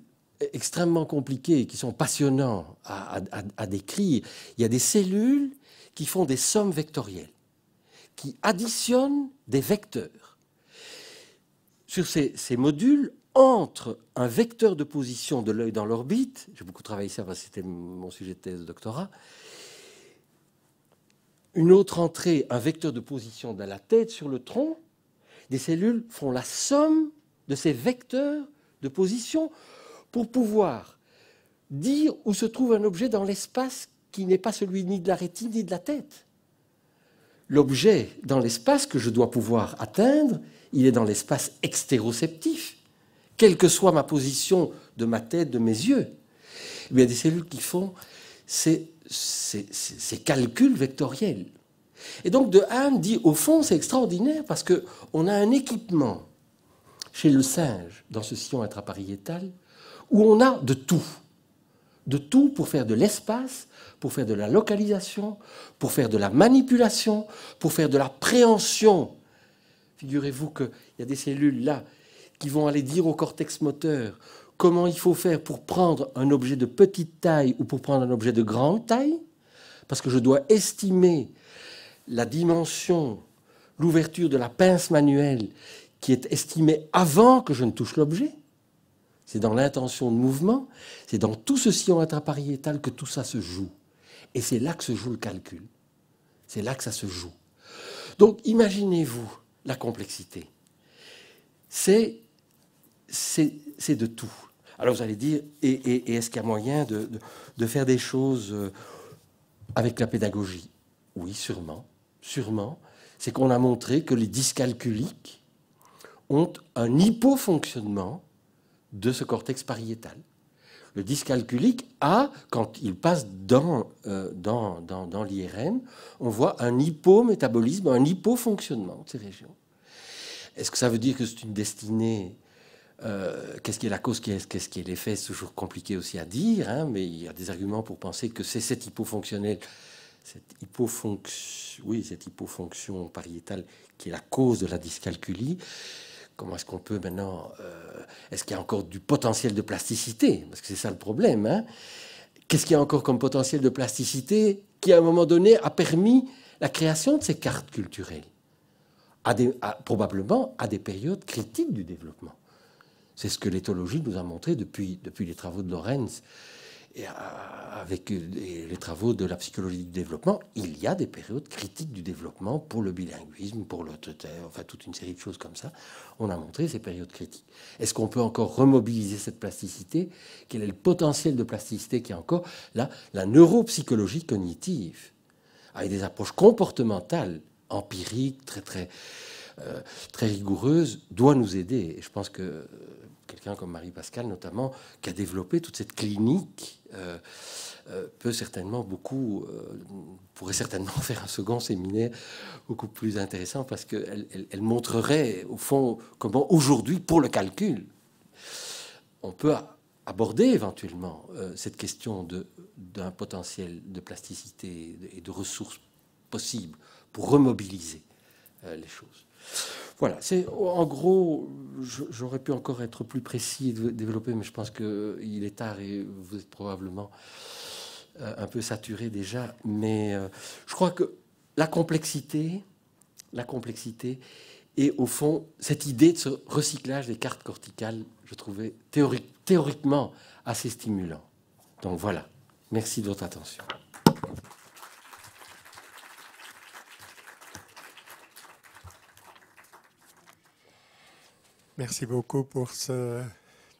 extrêmement compliqués, qui sont passionnants à décrire. Il y a des cellules qui font des sommes vectorielles, qui additionnent des vecteurs. Sur ces modules, entre un vecteur de position de l'œil dans l'orbite, j'ai beaucoup travaillé ça parce que c'était mon sujet de thèse de doctorat, une autre entrée, un vecteur de position de la tête sur le tronc, des cellules font la somme de ces vecteurs de position pour pouvoir dire où se trouve un objet dans l'espace qui n'est pas celui ni de la rétine ni de la tête. L'objet dans l'espace que je dois pouvoir atteindre, il est dans l'espace extéroceptif, quelle que soit ma position de ma tête, de mes yeux. Il y a des cellules qui font ces calculs vectoriels. Et donc De Haan dit, au fond, c'est extraordinaire parce qu'on a un équipement chez le singe, dans ce sillon intrapariétal, où on a de tout pour faire de l'espace, pour faire de la localisation, pour faire de la manipulation, pour faire de la préhension. Figurez-vous qu'il y a des cellules là qui vont aller dire au cortex moteur comment il faut faire pour prendre un objet de petite taille ou pour prendre un objet de grande taille, parce que je dois estimer la dimension, l'ouverture de la pince manuelle qui est estimée avant que je ne touche l'objet. C'est dans l'intention de mouvement, c'est dans tout ce sillon intrapariétal que tout ça se joue. Et c'est là que se joue le calcul. C'est là que ça se joue. Donc imaginez-vous la complexité. C'est de tout. Alors vous allez dire, et est-ce qu'il y a moyen de faire des choses avec la pédagogie? Oui, sûrement. Sûrement. C'est qu'on a montré que les dyscalculiques ont un hypofonctionnement de ce cortex pariétal. Le dyscalculique a, quand il passe dans l'IRM, on voit un hypométabolisme, un hypofonctionnement de ces régions. Est-ce que ça veut dire que c'est une destinée? Qu'est-ce qui est la cause, qu'est-ce qui est l'effet? C'est toujours compliqué aussi à dire, hein, mais il y a des arguments pour penser que c'est cette hypofonction pariétale qui est la cause de la dyscalculie, Comment est-ce qu'on peut maintenant... est-ce qu'il y a encore du potentiel de plasticité? Parce que c'est ça le problème. Hein. Qu'est-ce qu'il y a encore comme potentiel de plasticité qui, à un moment donné, a permis la création de ces cartes culturelles, probablement à des périodes critiques du développement. C'est ce que l'éthologie nous a montré depuis les travaux de Lorenz et avec les travaux de la psychologie du développement. Il y a des périodes critiques du développement pour le bilinguisme, pour l'autorité, enfin toute une série de choses comme ça. On a montré ces périodes critiques. Est-ce qu'on peut encore remobiliser cette plasticité? Quel est le potentiel de plasticité qui est encore là? La neuropsychologie cognitive, avec des approches comportementales, empiriques, très rigoureuses, doit nous aider. Et je pense que quelqu'un comme Marie Pascal, notamment, qui a développé toute cette clinique, pourrait certainement faire un second séminaire beaucoup plus intéressant, parce qu'elle montrerait, au fond, comment aujourd'hui, pour le calcul, on peut aborder éventuellement cette question d'un potentiel de plasticité et de ressources possibles pour remobiliser les choses. Voilà, c'est en gros, j'aurais pu encore être plus précis et développer, mais je pense qu'il est tard et vous êtes probablement un peu saturé déjà. Mais je crois que la complexité et au fond, cette idée de ce recyclage des cartes corticales, je trouvais théoriquement assez stimulant. Donc voilà, merci de votre attention. Merci beaucoup pour cet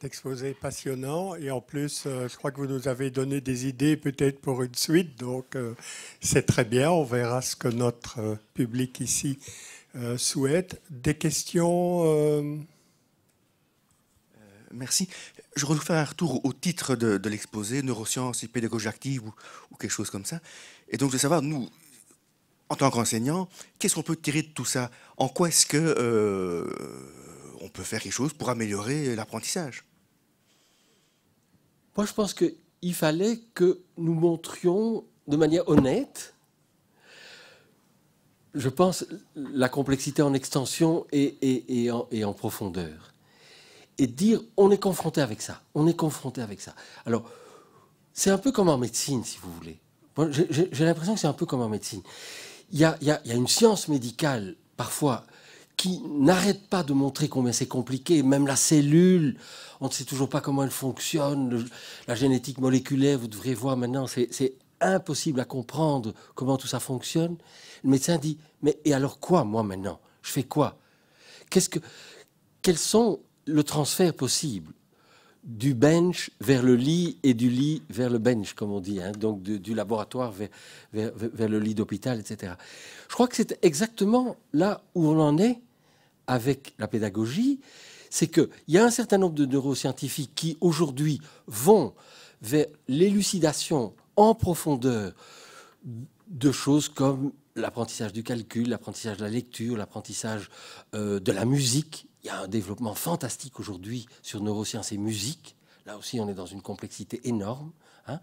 exposé passionnant. Et en plus, je crois que vous nous avez donné des idées peut-être pour une suite. Donc, c'est très bien. On verra ce que notre public ici souhaite. Des questions Merci. Je refais un retour au titre de l'exposé, neurosciences et pédagogie active ou quelque chose comme ça. Et donc, je veux savoir, nous, en tant qu'enseignants, qu'est-ce qu'on peut tirer de tout ça? En quoi est-ce que on peut faire quelque chose pour améliorer l'apprentissage? Moi, je pense qu'il fallait que nous montrions de manière honnête, je pense, la complexité en extension et en profondeur. Et dire, on est confronté avec ça, on est confronté avec ça. Alors, c'est un peu comme en médecine, si vous voulez. Moi, j'ai l'impression que c'est un peu comme en médecine. Il y a une science médicale, parfois, qui n'arrête pas de montrer combien c'est compliqué. Même la cellule, on ne sait toujours pas comment elle fonctionne. La génétique moléculaire, vous devriez voir maintenant, c'est impossible à comprendre comment tout ça fonctionne. Le médecin dit, mais et alors quoi, moi, maintenant? Je fais quoi? Quels sont le transfert possible du bench vers le lit et du lit vers le bench, comme on dit, hein, donc du laboratoire vers le lit d'hôpital, etc. Je crois que c'est exactement là où on en est avec la pédagogie, c'est qu'il y a un certain nombre de neuroscientifiques qui, aujourd'hui, vont vers l'élucidation en profondeur de choses comme l'apprentissage du calcul, l'apprentissage de la lecture, l'apprentissage de la musique. Il y a un développement fantastique aujourd'hui sur neurosciences et musique. Là aussi, on est dans une complexité énorme. Hein.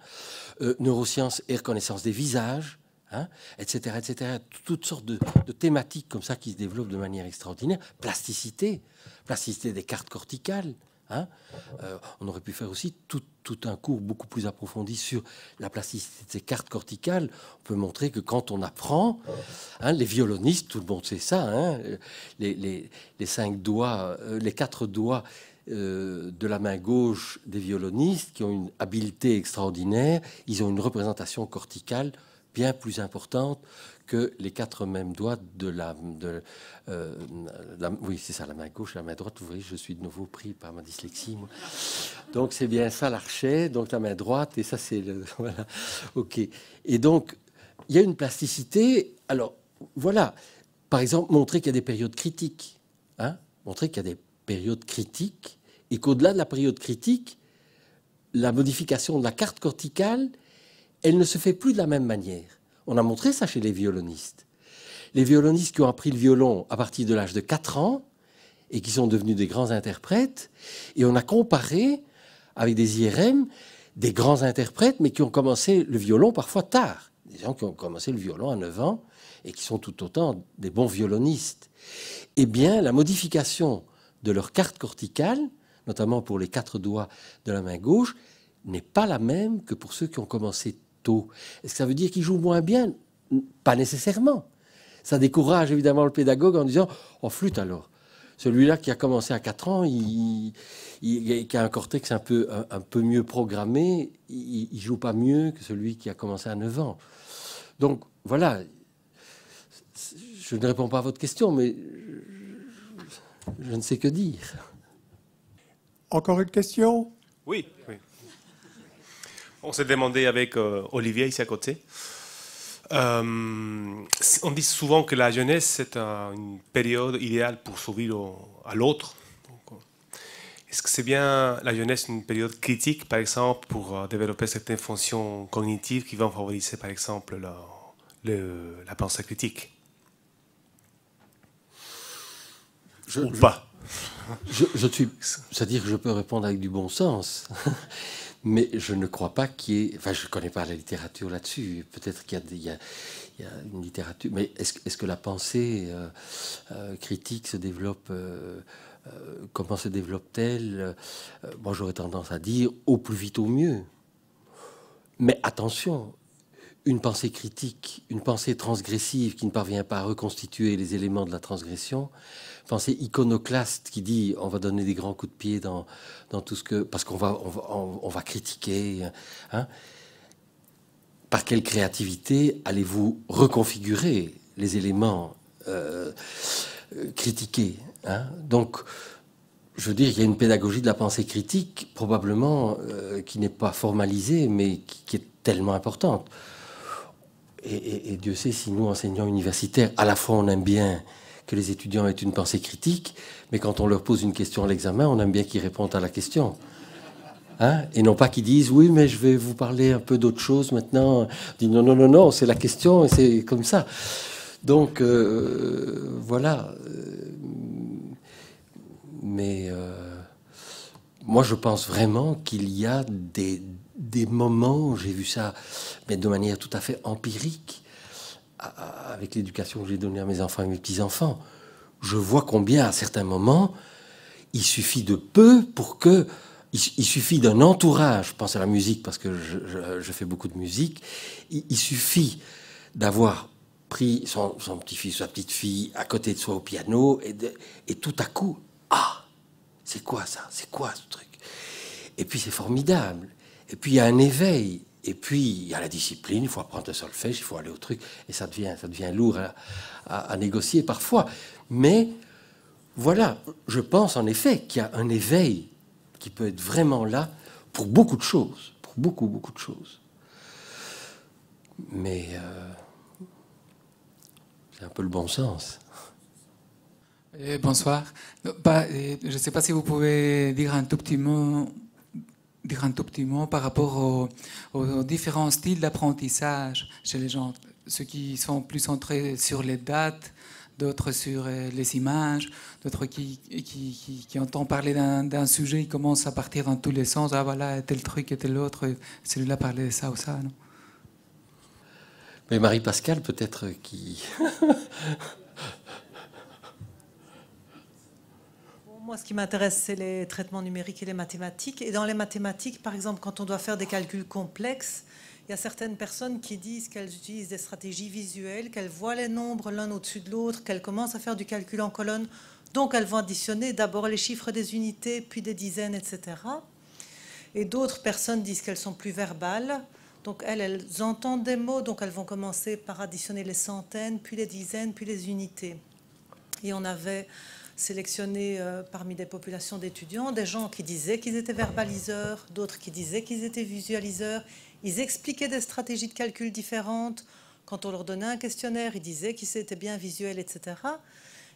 Neurosciences et reconnaissance des visages, hein, etc., etc. Toutes sortes de thématiques comme ça qui se développent de manière extraordinaire. Plasticité des cartes corticales. Hein. On aurait pu faire aussi tout un cours beaucoup plus approfondi sur la plasticité de ces cartes corticales. On peut montrer que quand on apprend, hein, les violonistes, tout le monde sait ça, hein, les 5 doigts, les 4 doigts de la main gauche des violonistes qui ont une habileté extraordinaire, ils ont une représentation corticale bien plus importante que les 4 mêmes doigts oui, c'est ça, la main gauche et la main droite. Vous voyez, je suis de nouveau pris par ma dyslexie, moi. Donc, c'est bien ça, l'archet, donc la main droite, et ça, c'est le... Voilà, OK. Et donc, il y a une plasticité. Alors, voilà, par exemple, montrer qu'il y a des périodes critiques. Hein, montrer qu'il y a des périodes critiques, et qu'au-delà de la période critique, la modification de la carte corticale, elle ne se fait plus de la même manière. On a montré ça chez les violonistes. Les violonistes qui ont appris le violon à partir de l'âge de 4 ans et qui sont devenus des grands interprètes. Et on a comparé avec des IRM des grands interprètes, mais qui ont commencé le violon parfois tard. Des gens qui ont commencé le violon à 9 ans, et qui sont tout autant des bons violonistes. Eh bien, la modification de la carte corticale, de leur carte corticale, notamment pour les 4 doigts de la main gauche, n'est pas la même que pour ceux qui ont commencé tôt. Est-ce que ça veut dire qu'ils jouent moins bien? Pas nécessairement. Ça décourage évidemment le pédagogue en disant « Oh, flûte alors !» Celui-là qui a commencé à 4 ans, qui a un cortex un peu mieux programmé, il ne joue pas mieux que celui qui a commencé à 9 ans. Donc voilà, je ne réponds pas à votre question, mais je ne sais que dire. Encore une question? Oui, oui. On s'est demandé avec Olivier ici à côté. On dit souvent que la jeunesse c'est une période idéale pour s'ouvrir à l'autre. Est-ce que c'est bien la jeunesse une période critique, par exemple, pour développer certaines fonctions cognitives qui vont favoriser, par exemple, la pensée critique? Ou pas? C'est-à-dire que je peux répondre avec du bon sens. Mais je ne crois pas qu'il y ait... Enfin, je ne connais pas la littérature là-dessus. Peut-être qu'il y a une littérature... Mais est-ce que la pensée critique se développe... comment se développe-t-elle? Moi, j'aurais tendance à dire au plus vite, au mieux. Mais attention, une pensée critique, une pensée transgressive qui ne parvient pas à reconstituer les éléments de la transgression, pensée iconoclaste qui dit on va donner des grands coups de pied dans tout ce que... Parce qu'on va critiquer. Hein. Par quelle créativité allez-vous reconfigurer les éléments critiqués, hein? Donc, je veux dire, il y a une pédagogie de la pensée critique, probablement, qui n'est pas formalisée, mais qui est tellement importante. Et Dieu sait si nous, enseignants universitaires, à la fois on aime bien que les étudiants aient une pensée critique, mais quand on leur pose une question à l'examen, on aime bien qu'ils répondent à la question. Hein? Et non pas qu'ils disent « Oui, mais je vais vous parler un peu d'autre chose maintenant. » On dit « Non, non, non, non, c'est la question et c'est comme ça. » Donc, voilà. Mais moi, je pense vraiment qu'il y a des moments, j'ai vu ça, mais de manière tout à fait empirique, avec l'éducation que j'ai donnée à mes enfants et mes petits-enfants. Je vois combien, à certains moments, il suffit de peu pour que... Il suffit d'un entourage, je pense à la musique parce que je fais beaucoup de musique, il suffit d'avoir pris son petit-fils, sa petite-fille à côté de soi au piano et tout à coup, ah, c'est quoi ça? C'est quoi ce truc? Et puis c'est formidable. Et puis il y a un éveil. Et puis il y a la discipline, il faut apprendre le solfège, il faut aller au truc. Et ça devient lourd à négocier parfois. Mais voilà, je pense en effet qu'il y a un éveil qui peut être vraiment là pour beaucoup de choses. Pour beaucoup, beaucoup de choses. Mais c'est un peu le bon sens. Bonsoir. Je ne sais pas si vous pouvez dire un tout petit mot, par rapport aux différents styles d'apprentissage chez les gens. Ceux qui sont plus centrés sur les dates, d'autres sur les images, d'autres qui entendent parler d'un sujet, ils commencent à partir dans tous les sens. Ah voilà, tel truc et tel autre, celui-là parlait de ça ou ça, non? Mais Marie-Pascale, peut-être qui... Moi, ce qui m'intéresse, c'est les traitements numériques et les mathématiques. Et dans les mathématiques, par exemple, quand on doit faire des calculs complexes, il y a certaines personnes qui disent qu'elles utilisent des stratégies visuelles, qu'elles voient les nombres l'un au-dessus de l'autre, qu'elles commencent à faire du calcul en colonne. Donc, elles vont additionner d'abord les chiffres des unités, puis des dizaines, etc. Et d'autres personnes disent qu'elles sont plus verbales. Donc, elles entendent des mots, donc elles vont commencer par additionner les centaines, puis les dizaines, puis les unités. Et on avait sélectionné parmi des populations d'étudiants des gens qui disaient qu'ils étaient verbaliseurs, d'autres qui disaient qu'ils étaient visualiseurs. Ils expliquaient des stratégies de calcul différentes. Quand on leur donnait un questionnaire, ils disaient qu'ils étaient bien visuels, etc.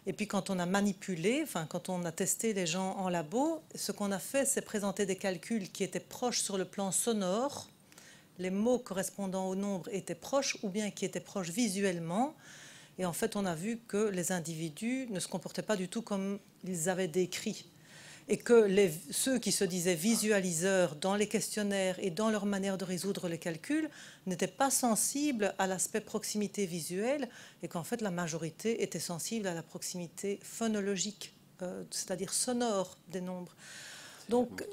Et puis quand on a manipulé, enfin quand on a testé les gens en labo, ce qu'on a fait, c'est présenter des calculs qui étaient proches sur le plan sonore. Les mots correspondant au nombre étaient proches ou bien qui étaient proches visuellement. Et en fait, on a vu que les individus ne se comportaient pas du tout comme ils avaient décrit. Et que ceux qui se disaient visualiseurs dans les questionnaires et dans leur manière de résoudre les calculs n'étaient pas sensibles à l'aspect proximité visuelle et qu'en fait, la majorité était sensible à la proximité phonologique. c'est-à-dire sonore des nombres. Donc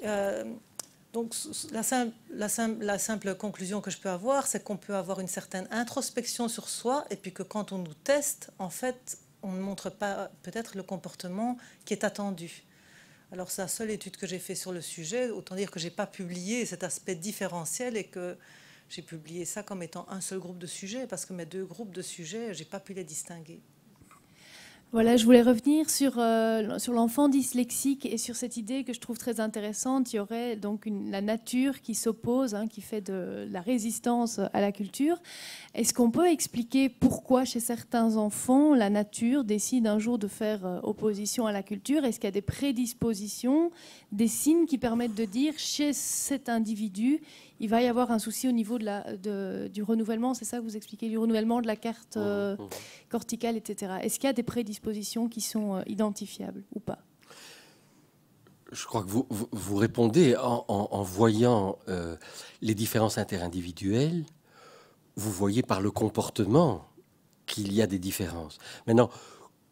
la simple conclusion que je peux avoir, c'est qu'on peut avoir une certaine introspection sur soi, et puis que quand on nous teste, en fait, on ne montre pas peut-être le comportement qui est attendu. Alors c'est la seule étude que j'ai faite sur le sujet, autant dire que je n'ai pas publié cet aspect différentiel et que j'ai publié ça comme étant un seul groupe de sujets, parce que mes 2 groupes de sujets, je n'ai pas pu les distinguer. Voilà, je voulais revenir sur l'enfant dyslexique et sur cette idée que je trouve très intéressante. Il y aurait donc la nature qui s'oppose, qui fait de la résistance à la culture. Est-ce qu'on peut expliquer pourquoi chez certains enfants, la nature décide un jour de faire opposition à la culture? Est-ce qu'il y a des prédispositions, des signes qui permettent de dire chez cet individu, il va y avoir un souci au niveau du renouvellement, c'est ça que vous expliquez, du renouvellement de la carte corticale, etc. Est-ce qu'il y a des prédispositions qui sont identifiables ou pas? Je crois que vous répondez en voyant les différences interindividuelles, vous voyez par le comportement qu'il y a des différences. Maintenant,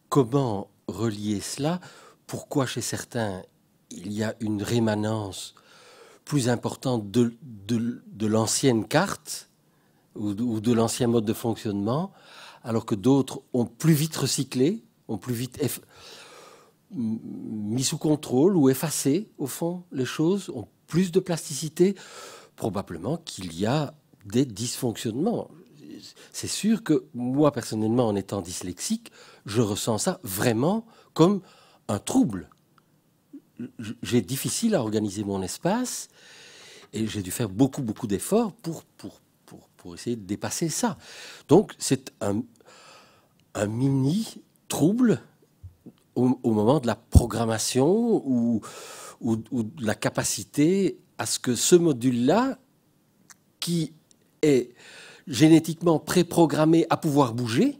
comment relier cela? Pourquoi chez certains, il y a une rémanence plus importante de l'ancienne carte ou de l'ancien mode de fonctionnement, alors que d'autres ont plus vite recyclé, ont plus vite mis sous contrôle ou effacé, au fond, les choses, ont plus de plasticité? Probablement qu'il y a des dysfonctionnements. C'est sûr que moi, personnellement, en étant dyslexique, je ressens ça vraiment comme un trouble. J'ai difficile à organiser mon espace et j'ai dû faire beaucoup d'efforts pour essayer de dépasser ça. Donc, c'est un mini trouble au moment de la programmation ou de la capacité à ce que ce module-là, qui est génétiquement préprogrammé à pouvoir bouger,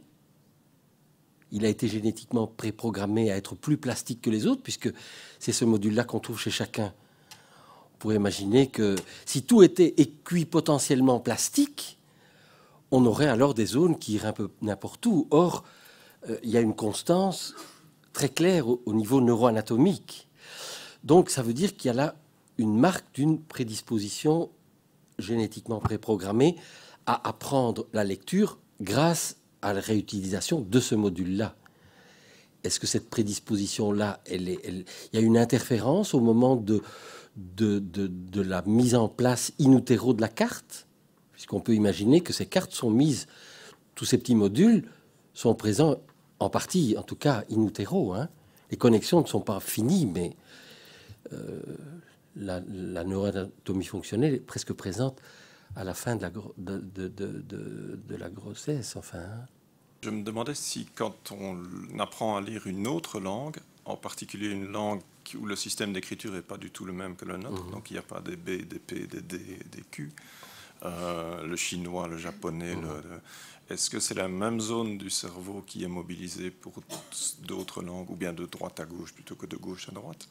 il a été génétiquement préprogrammé à être plus plastique que les autres, puisque c'est ce module-là qu'on trouve chez chacun. On pourrait imaginer que si tout était équipotentiellement plastique, on aurait alors des zones qui iraient un peu n'importe où. Or, il y a une constance très claire au niveau neuroanatomique. Donc, ça veut dire qu'il y a là une marque d'une prédisposition génétiquement préprogrammée à apprendre la lecture grâce à la réutilisation de ce module-là. Est-ce que cette prédisposition-là, il y a une interférence au moment de la mise en place in utero de la carte? Puisqu'on peut imaginer que ces cartes sont mises, tous ces petits modules sont présents en partie, en tout cas in utero. Les connexions ne sont pas finies, mais la neuroanatomie fonctionnelle est presque présente à la fin de la grossesse, enfin. Je me demandais si, quand on apprend à lire une autre langue, en particulier une langue où le système d'écriture n'est pas du tout le même que le nôtre, donc il n'y a pas des B, des P, des D, des Q, le chinois, le japonais, est-ce que c'est la même zone du cerveau qui est mobilisée pour d'autres langues, ou bien de droite à gauche plutôt que de gauche à droite?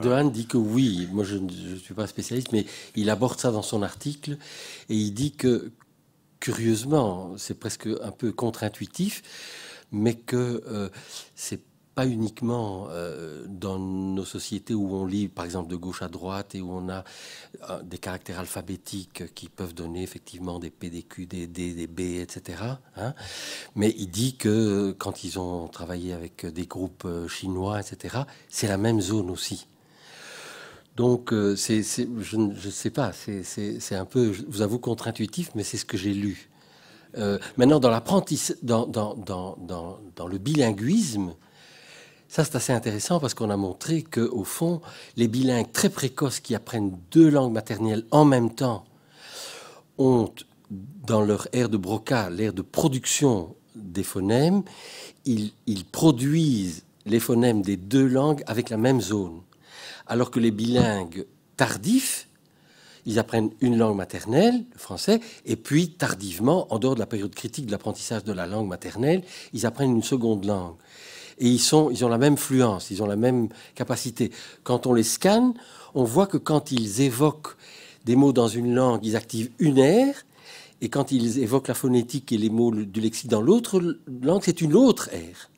Dehaene dit que oui. Moi, je ne suis pas spécialiste, mais il aborde ça dans son article et il dit que, curieusement, c'est presque un peu contre-intuitif, mais que c'est pas uniquement dans nos sociétés où on lit, par exemple, de gauche à droite et où on a des caractères alphabétiques qui peuvent donner effectivement des P, des Q, des D, des B, etc. Mais il dit que quand ils ont travaillé avec des groupes chinois, etc., c'est la même zone aussi. Donc, je ne sais pas, c'est un peu, je vous avoue, contre-intuitif, mais c'est ce que j'ai lu. Maintenant, dans l'apprentissage, dans le bilinguisme, ça c'est assez intéressant parce qu'on a montré qu'au fond, les bilingues très précoces qui apprennent 2 langues maternelles en même temps ont, dans leur aire de Broca, l'aire de production des phonèmes, ils produisent les phonèmes des 2 langues avec la même zone. Alors que les bilingues tardifs, ils apprennent une langue maternelle, le français, et puis tardivement, en dehors de la période critique de l'apprentissage de la langue maternelle, ils apprennent une seconde langue. Et ils ont la même fluence, ils ont la même capacité. Quand on les scanne, on voit que quand ils évoquent des mots dans une langue, ils activent une aire, et quand ils évoquent la phonétique et les mots du lexique dans l'autre langue, c'est une autre aire.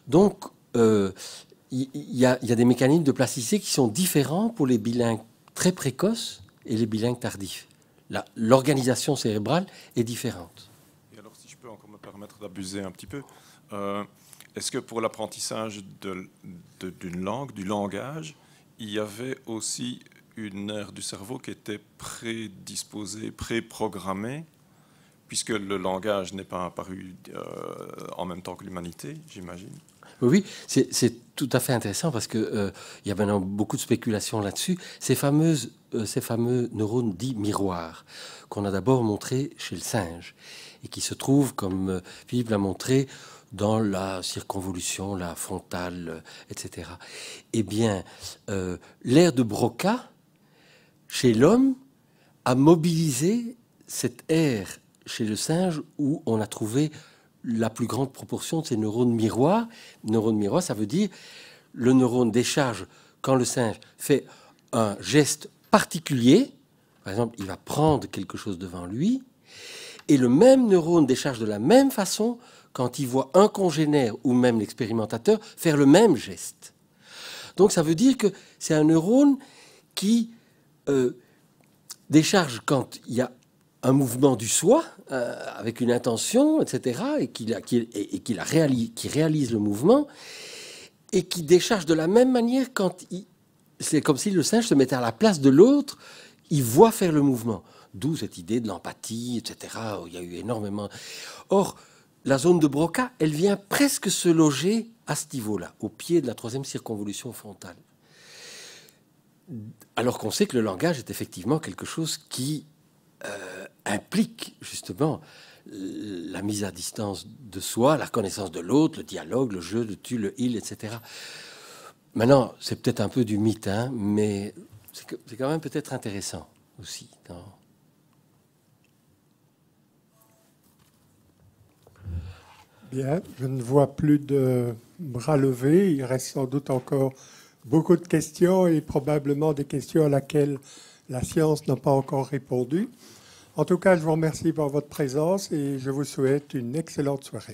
Donc, il y a des mécanismes de plasticité qui sont différents pour les bilingues très précoces et les bilingues tardifs. L'organisation cérébrale est différente. Et alors, si je peux encore me permettre d'abuser un petit peu, est-ce que pour l'apprentissage d'une langue, du langage, il y avait aussi une aire du cerveau qui était prédisposée, préprogrammée, puisque le langage n'est pas apparu en même temps que l'humanité, j'imagine? Oui, c'est tout à fait intéressant parce qu'il y a maintenant beaucoup de spéculations là-dessus. Ces fameux neurones dits miroirs qu'on a d'abord montrés chez le singe et qui se trouvent, comme Philippe l'a montré, dans la circonvolution, la frontale, etc. Eh bien, l'aire de Broca, chez l'homme, a mobilisé cette aire chez le singe où on a trouvé la plus grande proportion de ces neurones miroirs. Neurones miroirs, ça veut dire le neurone décharge quand le singe fait un geste particulier. Par exemple, il va prendre quelque chose devant lui. Et le même neurone décharge de la même façon quand il voit un congénère ou même l'expérimentateur faire le même geste. Donc ça veut dire que c'est un neurone qui décharge quand il y a un mouvement du soi, avec une intention, etc., et qui réalise le mouvement, et qui décharge de la même manière quand c'est comme si le singe se mettait à la place de l'autre, il voit faire le mouvement. D'où cette idée de l'empathie, etc., où il y a eu énormément... Or, la zone de Broca, elle vient presque se loger à ce niveau-là, au pied de la 3e circonvolution frontale. Alors qu'on sait que le langage est effectivement quelque chose qui implique justement la mise à distance de soi, la reconnaissance de l'autre, le dialogue, le jeu, le tu, le il, etc. Maintenant, c'est peut-être un peu du mythe, hein, mais c'est quand même peut-être intéressant aussi. Bien, je ne vois plus de bras levés. Il reste sans doute encore beaucoup de questions et probablement des questions à laquelle la science n'a pas encore répondu. En tout cas, je vous remercie pour votre présence et je vous souhaite une excellente soirée.